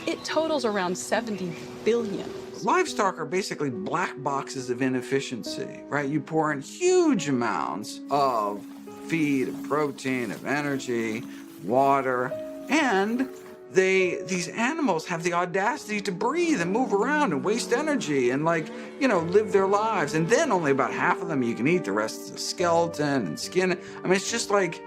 it totals around 70 billion. Livestock are basically black boxes of inefficiency, right? You pour in huge amounts of feed, of protein, of energy, water, and these animals have the audacity to breathe and move around and waste energy and live their lives. And then only about half of them you can eat, the rest is the skeleton and skin. I mean, it's just like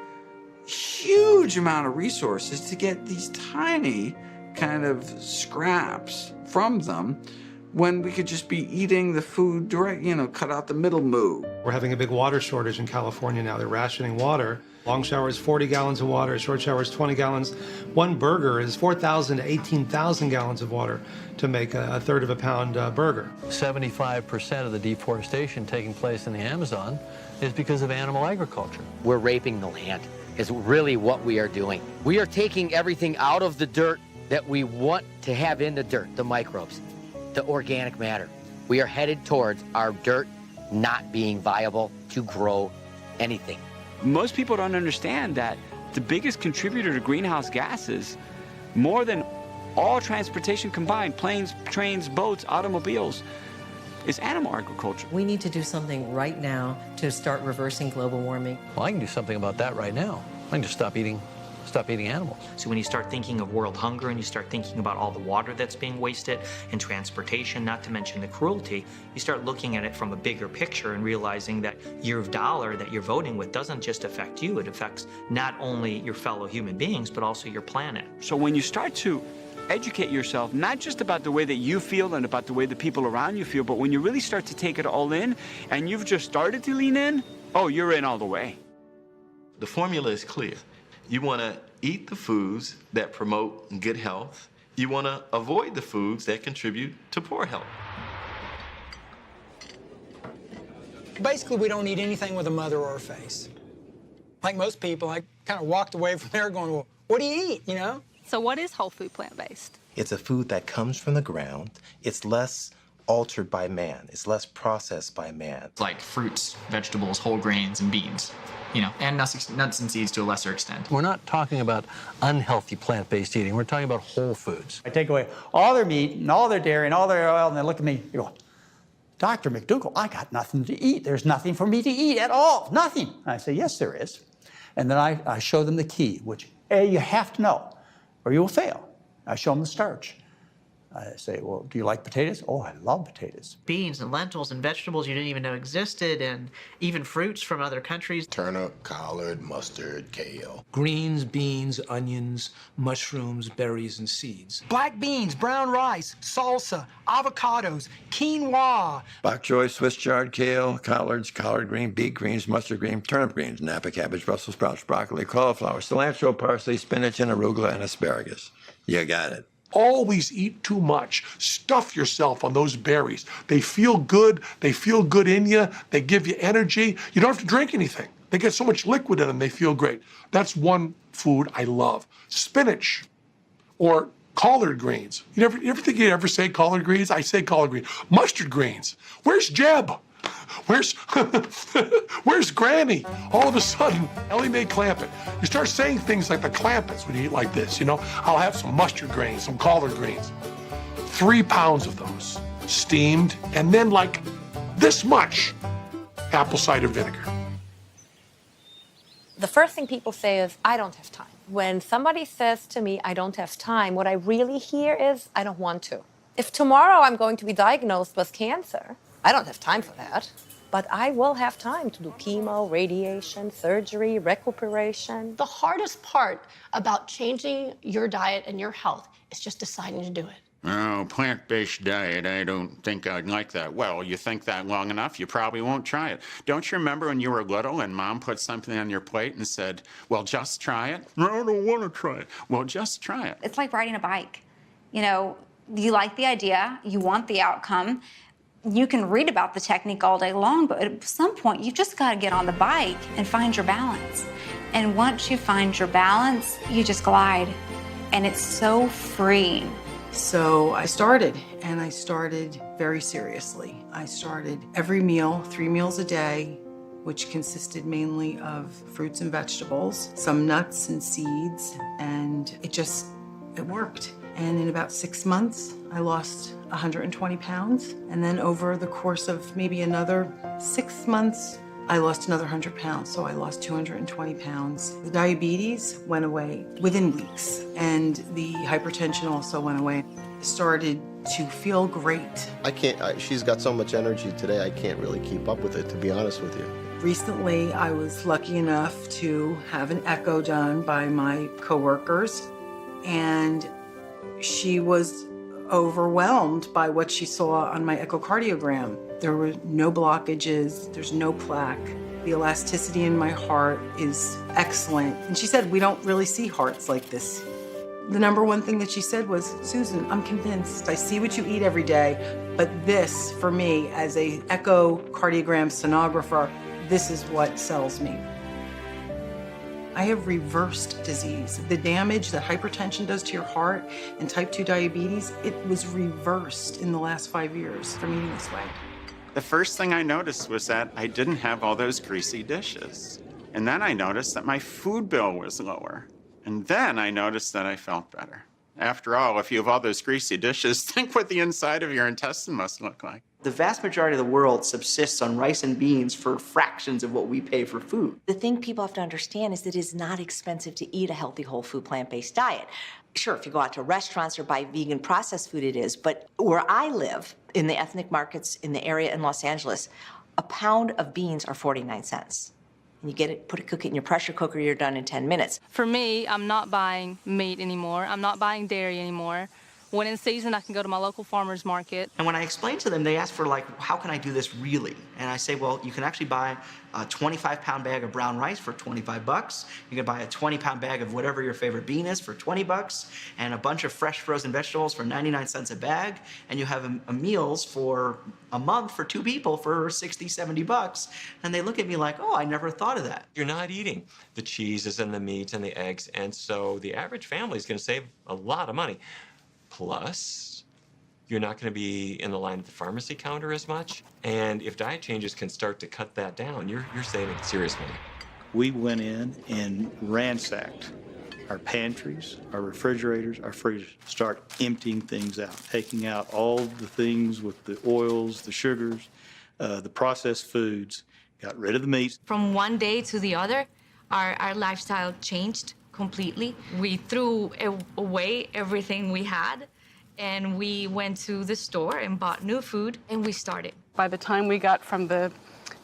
huge amount of resources to get these tiny kind of scraps from them when we could just be eating the food direct, cut out the middle moo. We're having a big water shortage in California now. They're rationing water. Long shower is 40 gallons of water, short shower is 20 gallons. One burger is 4,000 to 18,000 gallons of water to make a third of a pound burger. 75% of the deforestation taking place in the Amazon is because of animal agriculture. We're raping the land, is really what we are doing. We are taking everything out of the dirt that we want to have in the dirt, the microbes, the organic matter. We are headed towards our dirt not being viable to grow anything. Most people don't understand that the biggest contributor to greenhouse gases, more than all transportation combined, planes, trains, boats, automobiles, is animal agriculture. We need to do something right now to start reversing global warming. Well, I can do something about that right now. I can just stop eating animals. So when you start thinking of world hunger and you start thinking about all the water that's being wasted and transportation, not to mention the cruelty, you start looking at it from a bigger picture and realizing that your dollar that you're voting with doesn't just affect you, it affects not only your fellow human beings, but also your planet. So when you start to educate yourself, not just about the way that you feel and about the way the people around you feel, but when you really start to take it all in and you've just started to lean in, oh, you're in all the way. The formula is clear. You want to eat the foods that promote good health. You want to avoid the foods that contribute to poor health. Basically, we don't eat anything with a mother or a face. Like most people, I kind of walked away from there going, well, what do you eat, So what is whole food plant-based? It's a food that comes from the ground. It's less altered by man. It's less processed by man. It's like fruits, vegetables, whole grains, and beans, and nuts and seeds to a lesser extent. We're not talking about unhealthy plant-based eating. We're talking about whole foods. I take away all their meat and all their dairy and all their oil, and they look at me and go, Dr. McDougall, I got nothing to eat. There's nothing for me to eat at all, nothing. And I say, yes, there is. And then I show them the key, which you have to know, or you will fail. I show them the starch. I say, well, do you like potatoes? Oh, I love potatoes. Beans and lentils and vegetables you didn't even know existed, and even fruits from other countries. Turnip, collard, mustard, kale. Greens, beans, onions, mushrooms, berries, and seeds. Black beans, brown rice, salsa, avocados, quinoa. Bok choy, Swiss chard, kale, collards, collard green, beet greens, mustard green, turnip greens, Napa cabbage, Brussels sprouts, broccoli, cauliflower, cilantro, parsley, spinach, and arugula, and asparagus. You got it. Always eat too much. Stuff yourself on those berries. They feel good. They feel good in you. They give you energy. You don't have to drink anything. They get so much liquid in them, they feel great. That's one food I love. Spinach or collard greens. You ever think you'd ever say collard greens? I say collard greens. Mustard greens. Where's Jeb? Where's Granny? All of a sudden, Ellie Mae Clampett. You start saying things like the Clampetts when you eat like this, I'll have some mustard greens, some collard greens. 3 pounds of those, steamed, and then like this much apple cider vinegar. The first thing people say is, I don't have time. When somebody says to me, I don't have time, what I really hear is, I don't want to. If tomorrow I'm going to be diagnosed with cancer, I don't have time for that, but I will have time to do chemo, radiation, surgery, recuperation. The hardest part about changing your diet and your health is just deciding to do it. Oh, plant-based diet, I don't think I'd like that. Well, you think that long enough, you probably won't try it. Don't you remember when you were little and Mom put something on your plate and said, well, just try it? No, I don't want to try it. Well, just try it. It's like riding a bike. You like the idea, you want the outcome. You can read about the technique all day long, but at some point, you've just got to get on the bike and find your balance. And once you find your balance, you just glide. and it's so freeing. So I started, and I started very seriously. I started every meal, 3 meals a day, which consisted mainly of fruits and vegetables, some nuts and seeds, and it worked. And in about 6 months, I lost 120 pounds. And then over the course of maybe another 6 months, I lost another 100 pounds, so I lost 220 pounds. The diabetes went away within weeks, and the hypertension also went away. I started to feel great. She's got so much energy today, I can't really keep up with it, to be honest with you. Recently, I was lucky enough to have an echo done by my coworkers, and she was overwhelmed by what she saw on my echocardiogram. There were no blockages, there's no plaque. The elasticity in my heart is excellent. And she said, we don't really see hearts like this. The number one thing that she said was, Susan, I'm convinced. I see what you eat every day, but this, for me, as a echocardiogram sonographer, this is what sells me. I have reversed disease. The damage that hypertension does to your heart and type 2 diabetes, it was reversed in the last 5 years from eating this way. The first thing I noticed was that I didn't have all those greasy dishes. And then I noticed that my food bill was lower. And then I noticed that I felt better. After all, if you have all those greasy dishes, think what the inside of your intestine must look like. The vast majority of the world subsists on rice and beans for fractions of what we pay for food. The thing people have to understand is that it is not expensive to eat a healthy, whole food, plant-based diet. Sure, if you go out to restaurants or buy vegan processed food, it is. But where I live, in the ethnic markets in the area in Los Angeles, a pound of beans are 49 cents. And you get it, cook it in your pressure cooker, you're done in 10 minutes. For me, I'm not buying meat anymore. I'm not buying dairy anymore. When in season, I can go to my local farmer's market. And when I explain to them, they ask for how can I do this really? And I say, well, you can actually buy a 25-pound bag of brown rice for 25 bucks. You can buy a 20-pound bag of whatever your favorite bean is for 20 bucks, and a bunch of fresh frozen vegetables for 99 cents a bag. And you have a meals for a month for 2 people for 60, 70 bucks. And they look at me like, oh, I never thought of that. You're not eating the cheeses and the meats and the eggs, and so the average family is going to save a lot of money. Plus, you're not going to be in the line at the pharmacy counter as much. And if diet changes can start to cut that down, you're saving serious money. We went in and ransacked our pantries, our refrigerators, our freezers, start emptying things out, taking out all the things with the oils, the sugars, the processed foods, got rid of the meats. From one day to the other, our lifestyle changed completely. We threw away everything we had, and we went to the store and bought new food, and we started. By the time we got from the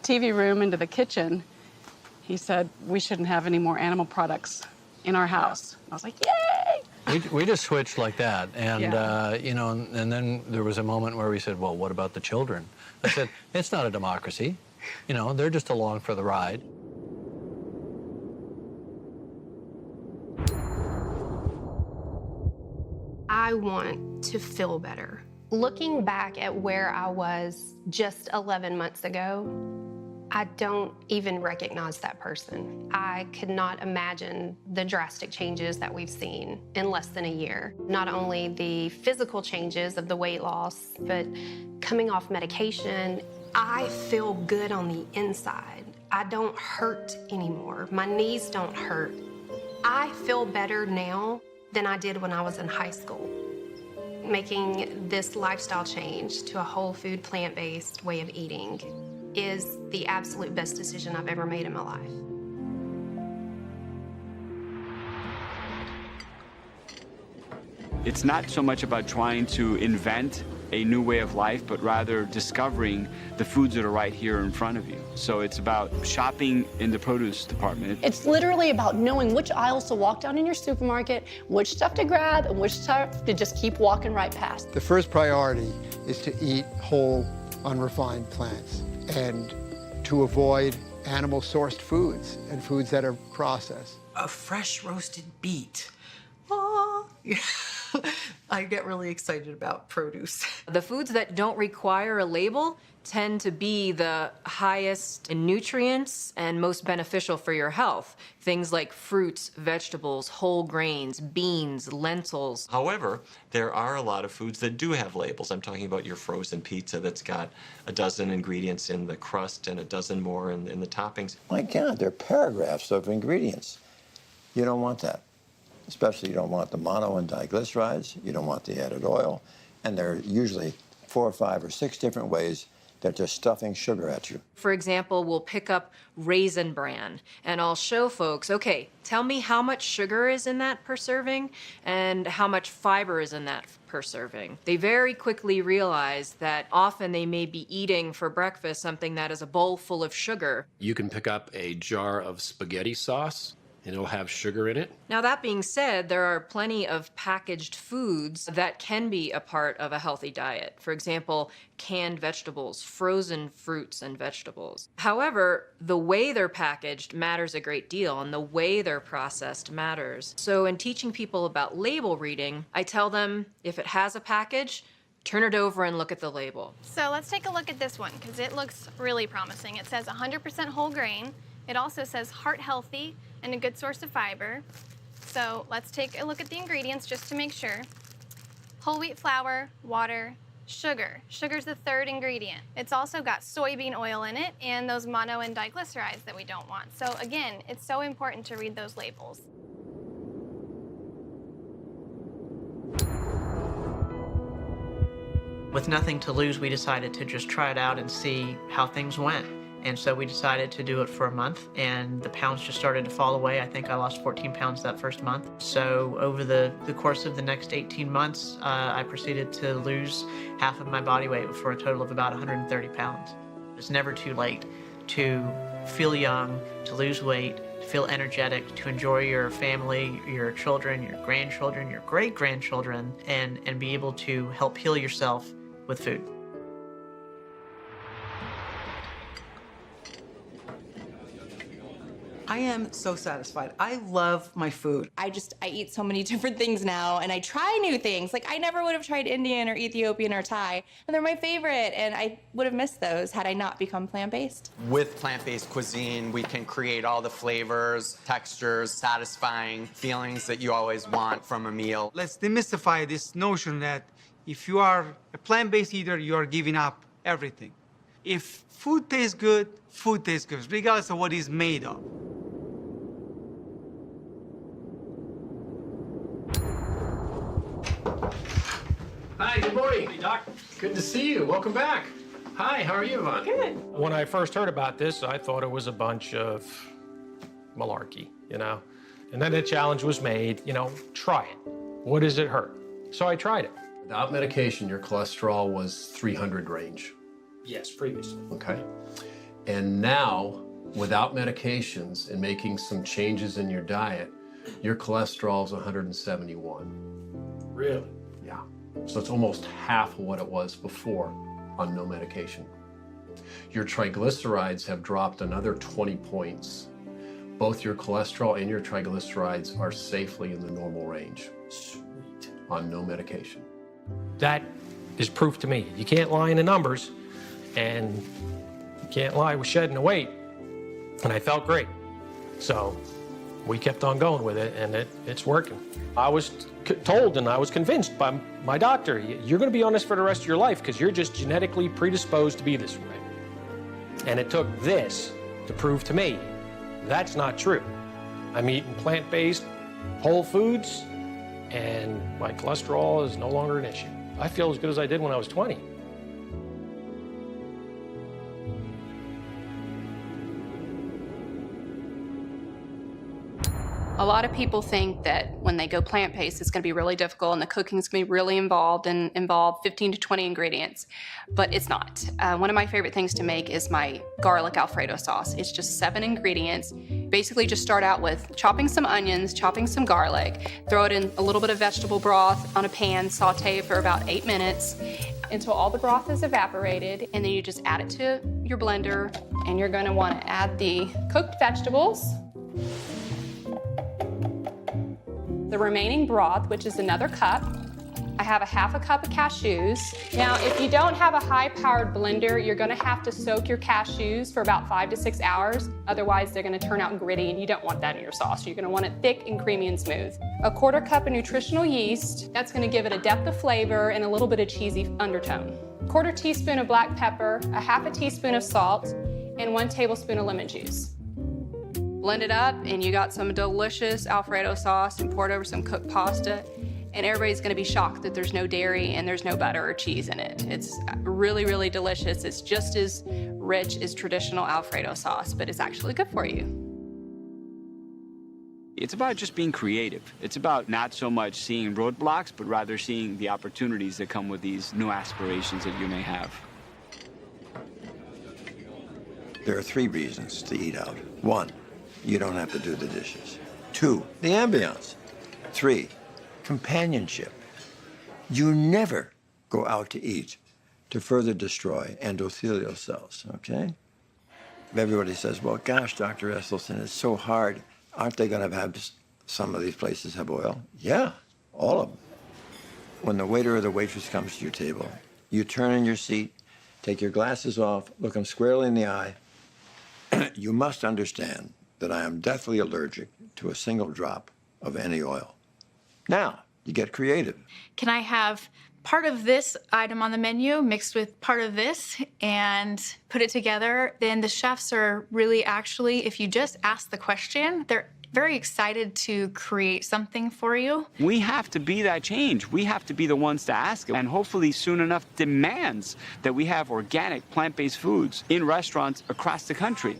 TV room into the kitchen, he said we shouldn't have any more animal products in our house. I was like, yay! We just switched like that, and Yeah. and then there was a moment where we said, well, what about the children? I said, it's not a democracy. They're just along for the ride. I want to feel better. Looking back at where I was just 11 months ago, I don't even recognize that person. I could not imagine the drastic changes that we've seen in less than a year. Not only the physical changes of the weight loss, but coming off medication, I feel good on the inside. I don't hurt anymore. My knees don't hurt. I feel better now than I did when I was in high school. Making this lifestyle change to a whole food, plant-based way of eating is the absolute best decision I've ever made in my life. It's not so much about trying to invent a new way of life, but rather discovering the foods that are right here in front of you. So it's about shopping in the produce department. It's literally about knowing which aisles to walk down in your supermarket, which stuff to grab, and which stuff to just keep walking right past. The first priority is to eat whole, unrefined plants and to avoid animal-sourced foods and foods that are processed. A fresh roasted beet. Oh. I get really excited about produce. The foods that don't require a label tend to be the highest in nutrients and most beneficial for your health. Things like fruits, vegetables, whole grains, beans, lentils. However, there are a lot of foods that do have labels. I'm talking about your frozen pizza that's got a dozen ingredients in the crust and a dozen more in the toppings. My God, there are paragraphs of ingredients. You don't want that. Especially you don't want the mono and diglycerides, you don't want the added oil, and there are usually 4 or 5 or 6 different ways that they're stuffing sugar at you. For example, we'll pick up Raisin Bran, and I'll show folks, okay, tell me how much sugar is in that per serving and how much fiber is in that per serving. They very quickly realize that often they may be eating for breakfast something that is a bowl full of sugar. You can pick up a jar of spaghetti sauce, and it'll have sugar in it. Now, that being said, there are plenty of packaged foods that can be a part of a healthy diet. For example, canned vegetables, frozen fruits and vegetables. However, the way they're packaged matters a great deal, and the way they're processed matters. So in teaching people about label reading, I tell them if it has a package, turn it over and look at the label. So let's take a look at this one, because it looks really promising. It says 100% whole grain. It also says heart healthy and a good source of fiber. So let's take a look at the ingredients just to make sure. Whole wheat flour, water, sugar. Sugar's the third ingredient. It's also got soybean oil in it and those mono and diglycerides that we don't want. So again, it's so important to read those labels. With nothing to lose, we decided to just try it out and see how things went. And so we decided to do it for a month, and the pounds just started to fall away. I think I lost 14 pounds that first month. So over the course of the next 18 months, I proceeded to lose half of my body weight for a total of about 130 pounds. It's never too late to feel young, to lose weight, to feel energetic, to enjoy your family, your children, your grandchildren, your great-grandchildren, and be able to help heal yourself with food. I am so satisfied. I love my food. I eat so many different things now, and I try new things. Like, I never would have tried Indian or Ethiopian or Thai, and they're my favorite, and I would have missed those had I not become plant-based. With plant-based cuisine, we can create all the flavors, textures, satisfying feelings that you always want from a meal. Let's demystify this notion that if you are a plant-based eater, you are giving up everything. If food tastes good, regardless of what it's made of. Hi, good morning. Hey, Doc. Good to see you. Welcome back. Hi, how are you, Yvonne? Good. When I first heard about this, I thought it was a bunch of malarkey, you know? And then the challenge was made, try it. What does it hurt? So I tried it. Without medication, your cholesterol was 300 range. Yes, previously. Okay. And now, without medications and making some changes in your diet, your cholesterol is 171. Really? Yeah. So it's almost half of what it was before on no medication. Your triglycerides have dropped another 20 points. Both your cholesterol and your triglycerides are safely in the normal range. Sweet. On no medication. That is proof to me. You can't lie in the numbers, and you can't lie with shedding the weight. And I felt great. So we kept on going with it, and it's working. I was told and I was convinced by my doctor, you're going to be on this for the rest of your life because you're just genetically predisposed to be this way. And it took this to prove to me that's not true. I'm eating plant-based, whole foods, and my cholesterol is no longer an issue. I feel as good as I did when I was 20. A lot of people think that when they go plant-based, it's going to be really difficult and the cooking's going to be really involved and involve 15 to 20 ingredients, but it's not. One of my favorite things to make is my garlic Alfredo sauce. It's just 7 ingredients. Basically just start out with chopping some onions, chopping some garlic, throw it in a little bit of vegetable broth on a pan, saute it for about 8 minutes until all the broth is evaporated, and then you just add it to your blender, and you're going to want to add the cooked vegetables, the remaining broth, which is another cup, have a half a cup of cashews. Now, if you don't have a high-powered blender, you're gonna have to soak your cashews for about 5 to 6 hours. Otherwise, they're gonna turn out gritty, and you don't want that in your sauce. You're gonna want it thick and creamy and smooth. A 1/4 cup of nutritional yeast. That's gonna give it a depth of flavor and a little bit of cheesy undertone. 1/4 teaspoon of black pepper, a 1/2 teaspoon of salt, and 1 tablespoon of lemon juice. Blend it up, and you got some delicious Alfredo sauce, and pour it over some cooked pasta. And everybody's gonna be shocked that there's no dairy and there's no butter or cheese in it. It's really, really delicious. It's just as rich as traditional Alfredo sauce, but it's actually good for you. It's about just being creative. It's about not so much seeing roadblocks, but rather seeing the opportunities that come with these new aspirations that you may have. There are 3 reasons to eat out. 1, you don't have to do the dishes. 2, the ambiance. 3, companionship. You never go out to eat to further destroy endothelial cells, okay? Everybody says, well, gosh, Dr. Esselstyn, it's so hard. Aren't they going to have some of these places have oil? Yeah, all of them. When the waiter or the waitress comes to your table, you turn in your seat, take your glasses off, look them squarely in the eye. You must understand that I am deathly allergic to a single drop of any oil. Now, you get creative. Can I have part of this item on the menu mixed with part of this and put it together? Then the chefs are really actually, if you just ask the question, they're very excited to create something for you. We have to be that change. We have to be the ones to ask, and hopefully soon enough demands that we have organic, plant-based foods in restaurants across the country.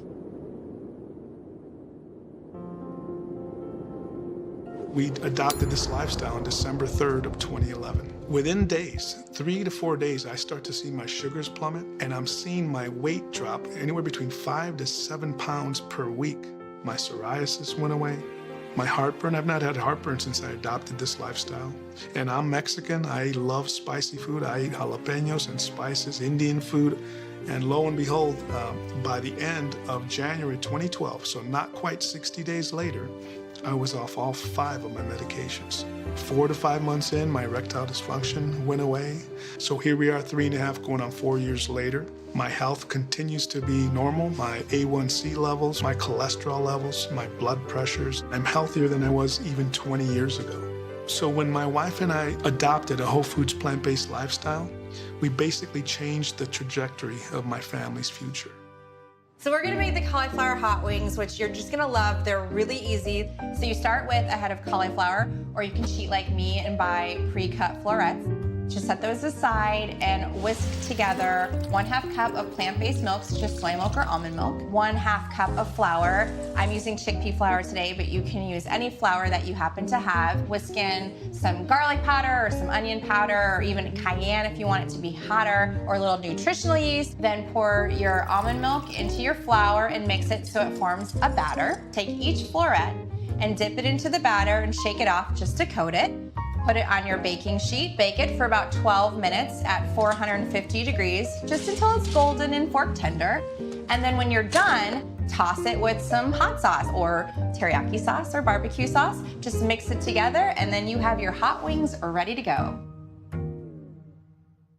We adopted this lifestyle on December 3rd of 2011. Within days, 3 to 4 days, I start to see my sugars plummet, and I'm seeing my weight drop anywhere between 5 to 7 pounds per week. My psoriasis went away. My heartburn, I've not had heartburn since I adopted this lifestyle. And I'm Mexican, I love spicy food. I eat jalapenos and spices, Indian food. And lo and behold, by the end of January 2012, so not quite 60 days later, I was off all 5 of my medications. 4 to 5 months in, my erectile dysfunction went away. So here we are 3.5 going on 4 years later. My health continues to be normal. My A1C levels, my cholesterol levels, my blood pressures. I'm healthier than I was even 20 years ago. So when my wife and I adopted a whole foods plant-based lifestyle, we basically changed the trajectory of my family's future. So we're gonna make the cauliflower hot wings, which you're just gonna love. They're really easy. So you start with a head of cauliflower, or you can cheat like me and buy pre-cut florets. Just set those aside and whisk together 1/2 cup of plant-based milk, so just soy milk or almond milk, 1/2 cup of flour. I'm using chickpea flour today, but you can use any flour that you happen to have. Whisk in some garlic powder or some onion powder, or even cayenne if you want it to be hotter, or a little nutritional yeast. Then pour your almond milk into your flour and mix it so it forms a batter. Take each floret and dip it into the batter and shake it off just to coat it. Put it on your baking sheet. Bake it for about 12 minutes at 450 degrees, just until it's golden and fork tender. And then when you're done, toss it with some hot sauce or teriyaki sauce or barbecue sauce. Just mix it together, and then you have your hot wings ready to go.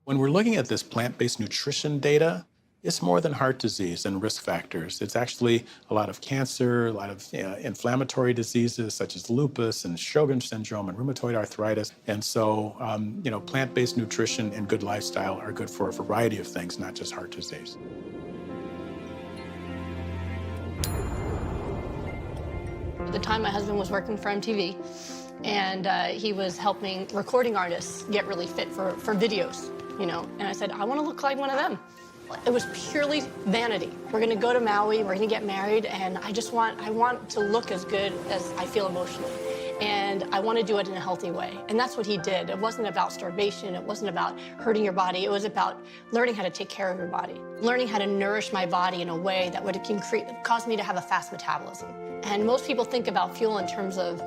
When we're looking at this plant-based nutrition data, it's more than heart disease and risk factors. It's actually a lot of cancer, a lot of inflammatory diseases such as lupus and Sjogren's syndrome and rheumatoid arthritis. And so, plant-based nutrition and good lifestyle are good for a variety of things, not just heart disease. At the time, my husband was working for MTV, and he was helping recording artists get really fit for videos, And I said, I want to look like one of them. It was purely vanity. We're going to go to Maui, we're going to get married, and I want to look as good as I feel emotionally. And I want to do it in a healthy way. And that's what he did. It wasn't about starvation. It wasn't about hurting your body. It was about learning how to take care of your body, learning how to nourish my body in a way that would cause me to have a fast metabolism. And most people think about fuel in terms of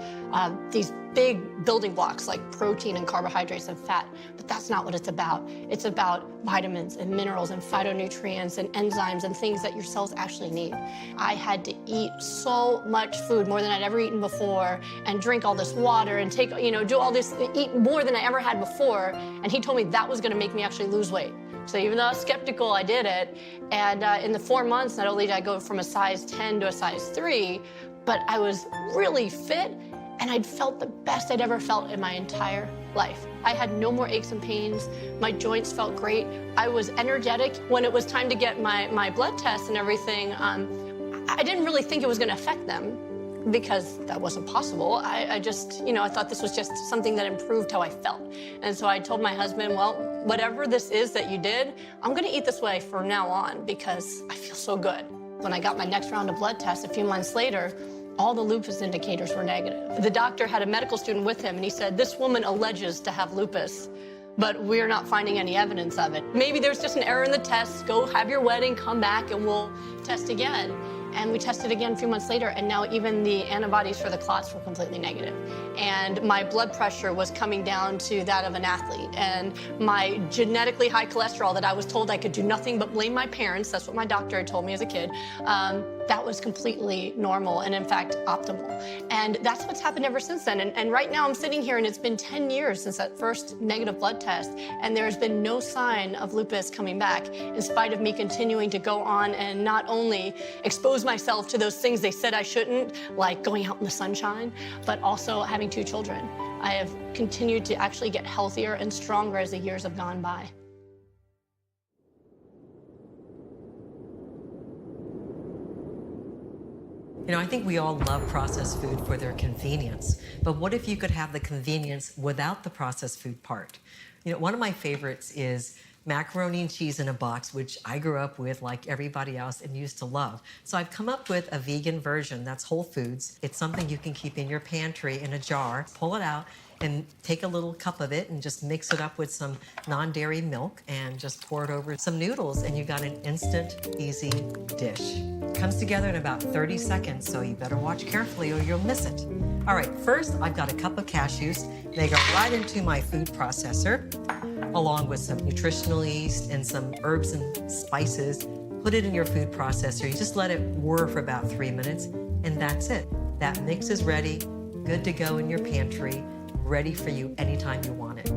these big building blocks like protein and carbohydrates and fat, but that's not what it's about. It's about vitamins and minerals and phytonutrients and enzymes and things that your cells actually need. I had to eat so much food, more than I'd ever eaten before, and drink all this water and take, do all this, eat more than I ever had before. And he told me that was gonna make me actually lose weight. So even though I was skeptical, I did it. And in the 4 months, not only did I go from a size 10 to a size 3, but I was really fit, and I'd felt the best I'd ever felt in my entire life. I had no more aches and pains. My joints felt great. I was energetic. When it was time to get my blood tests and everything, I didn't really think it was gonna affect them because that wasn't possible. I just, I thought this was just something that improved how I felt. And so I told my husband, well, whatever this is that you did, I'm gonna eat this way from now on because I feel so good. When I got my next round of blood tests a few months later, all the lupus indicators were negative. The doctor had a medical student with him, and he said, this woman alleges to have lupus, but we're not finding any evidence of it. Maybe there's just an error in the test. Go have your wedding, come back, and we'll test again. And we tested again a few months later, and now even the antibodies for the clots were completely negative. And my blood pressure was coming down to that of an athlete. And my genetically high cholesterol that I was told I could do nothing but blame my parents, that's what my doctor had told me as a kid, that was completely normal and, in fact, optimal. And that's what's happened ever since then. And right now I'm sitting here, and it's been 10 years since that first negative blood test, and there's been no sign of lupus coming back, in spite of me continuing to go on and not only expose myself to those things they said I shouldn't, like going out in the sunshine, but also having 2 children. I have continued to actually get healthier and stronger as the years have gone by. I think we all love processed food for their convenience, but what if you could have the convenience without the processed food part? One of my favorites is macaroni and cheese in a box, which I grew up with like everybody else and used to love. So I've come up with a vegan version that's whole foods. It's something you can keep in your pantry in a jar, pull it out, and take a little cup of it and just mix it up with some non-dairy milk and just pour it over some noodles, and you got an instant, easy dish. Comes together in about 30 seconds, so you better watch carefully or you'll miss it. All right, first I've got a cup of cashews. They go right into my food processor, along with some nutritional yeast and some herbs and spices. Put it in your food processor. You just let it whir for about 3 minutes, and that's it. That mix is ready, good to go in your pantry, ready for you anytime you want it.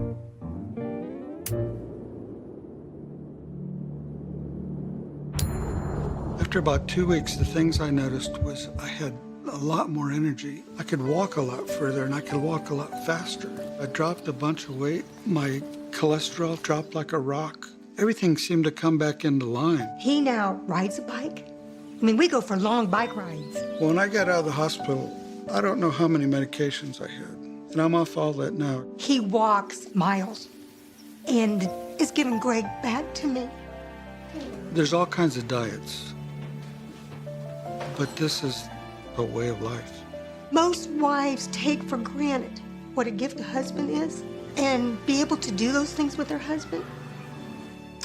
After about 2 weeks, the things I noticed was I had a lot more energy. I could walk a lot further, and I could walk a lot faster. I dropped a bunch of weight. My cholesterol dropped like a rock. Everything seemed to come back into line. He now rides a bike. We go for long bike rides. When I got out of the hospital, I don't know how many medications I had, and I'm off all that now. He walks miles, and it's giving Greg back to me. There's all kinds of diets, but this is a way of life. Most wives take for granted what a gift a husband is and be able to do those things with their husband.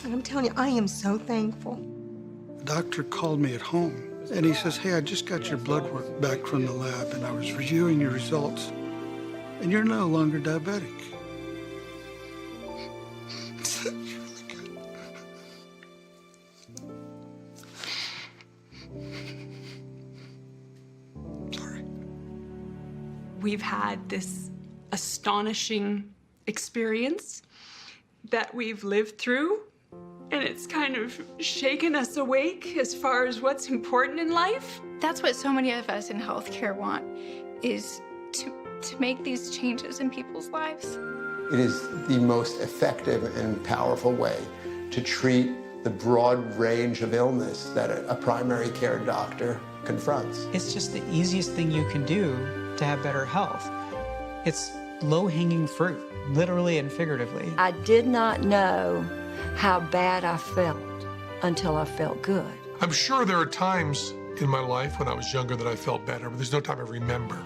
And I'm telling you, I am so thankful. The doctor called me at home, and he says, hey, I just got your blood work back from the lab, and I was reviewing your results, and you're no longer diabetic. It's really good. We've had this astonishing experience that we've lived through, and it's kind of shaken us awake as far as what's important in life. That's what so many of us in healthcare want, is to make these changes in people's lives. It is the most effective and powerful way to treat the broad range of illness that a primary care doctor confronts. It's just the easiest thing you can do to have better health. It's low-hanging fruit, literally and figuratively. I did not know how bad I felt until I felt good. I'm sure there are times in my life when I was younger that I felt better, but there's no time I remember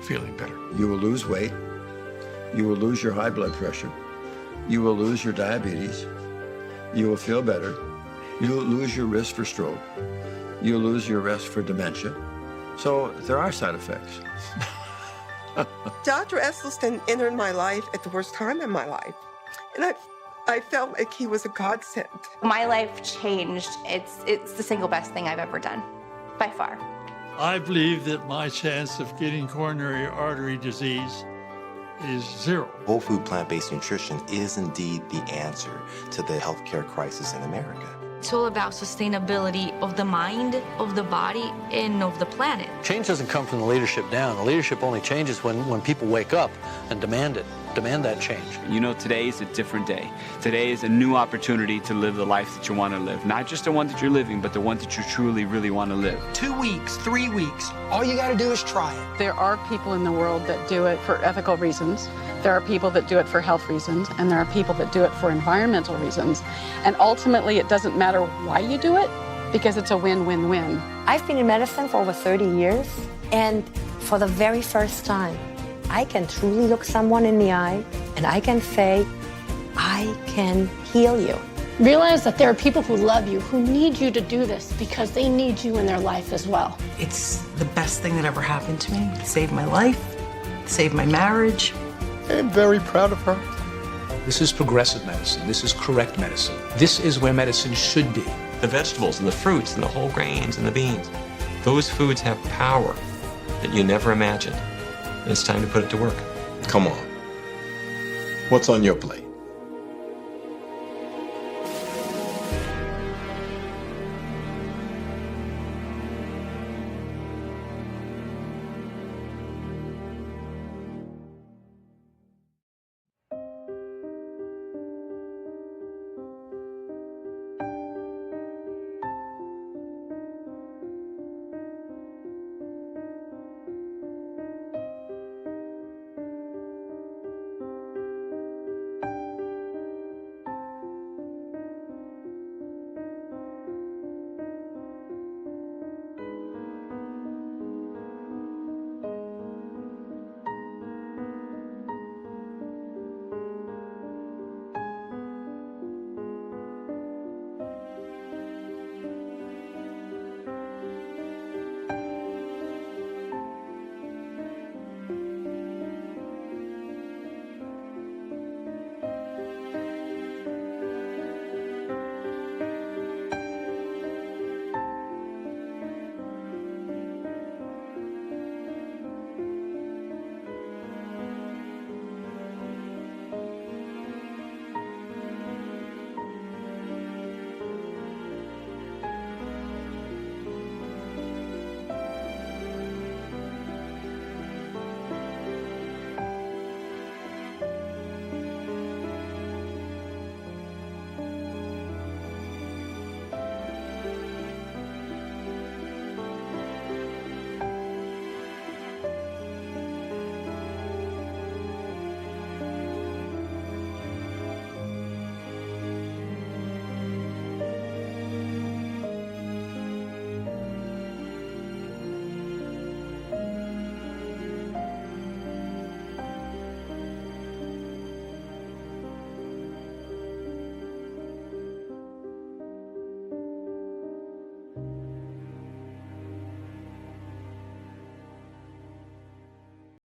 feeling better. You will lose weight. You will lose your high blood pressure. You will lose your diabetes. You will feel better. You will lose your risk for stroke. You'll lose your risk for dementia. So there are side effects. Dr. Esselstyn entered my life at the worst time in my life. And I felt like he was a godsend. My life changed. It's the single best thing I've ever done, by far. I believe that my chance of getting coronary artery disease is 0. Whole food plant-based nutrition is indeed the answer to the healthcare crisis in America. It's all about sustainability of the mind, of the body, and of the planet. Change doesn't come from the leadership down. The leadership only changes when people wake up and demand it, demand that change. You know, today is a different day. Today is a new opportunity to live the life that you want to live. Not just the one that you're living, but the one that you truly, really want to live. 2 weeks, 3 weeks, all you got to do is try it. There are people in the world that do it for ethical reasons. There are people that do it for health reasons, and there are people that do it for environmental reasons. And ultimately, it doesn't matter why you do it, because it's a win-win-win. I've been in medicine for over 30 years, and for the very first time, I can truly look someone in the eye, and I can say, I can heal you. Realize that there are people who love you, who need you to do this because they need you in their life as well. It's the best thing that ever happened to me. It saved my life, saved my marriage. I'm very proud of her. This is progressive medicine. This is correct medicine. This is where medicine should be. The vegetables and the fruits and the whole grains and the beans, those foods have power that you never imagined. And it's time to put it to work. Come on. What's on your plate?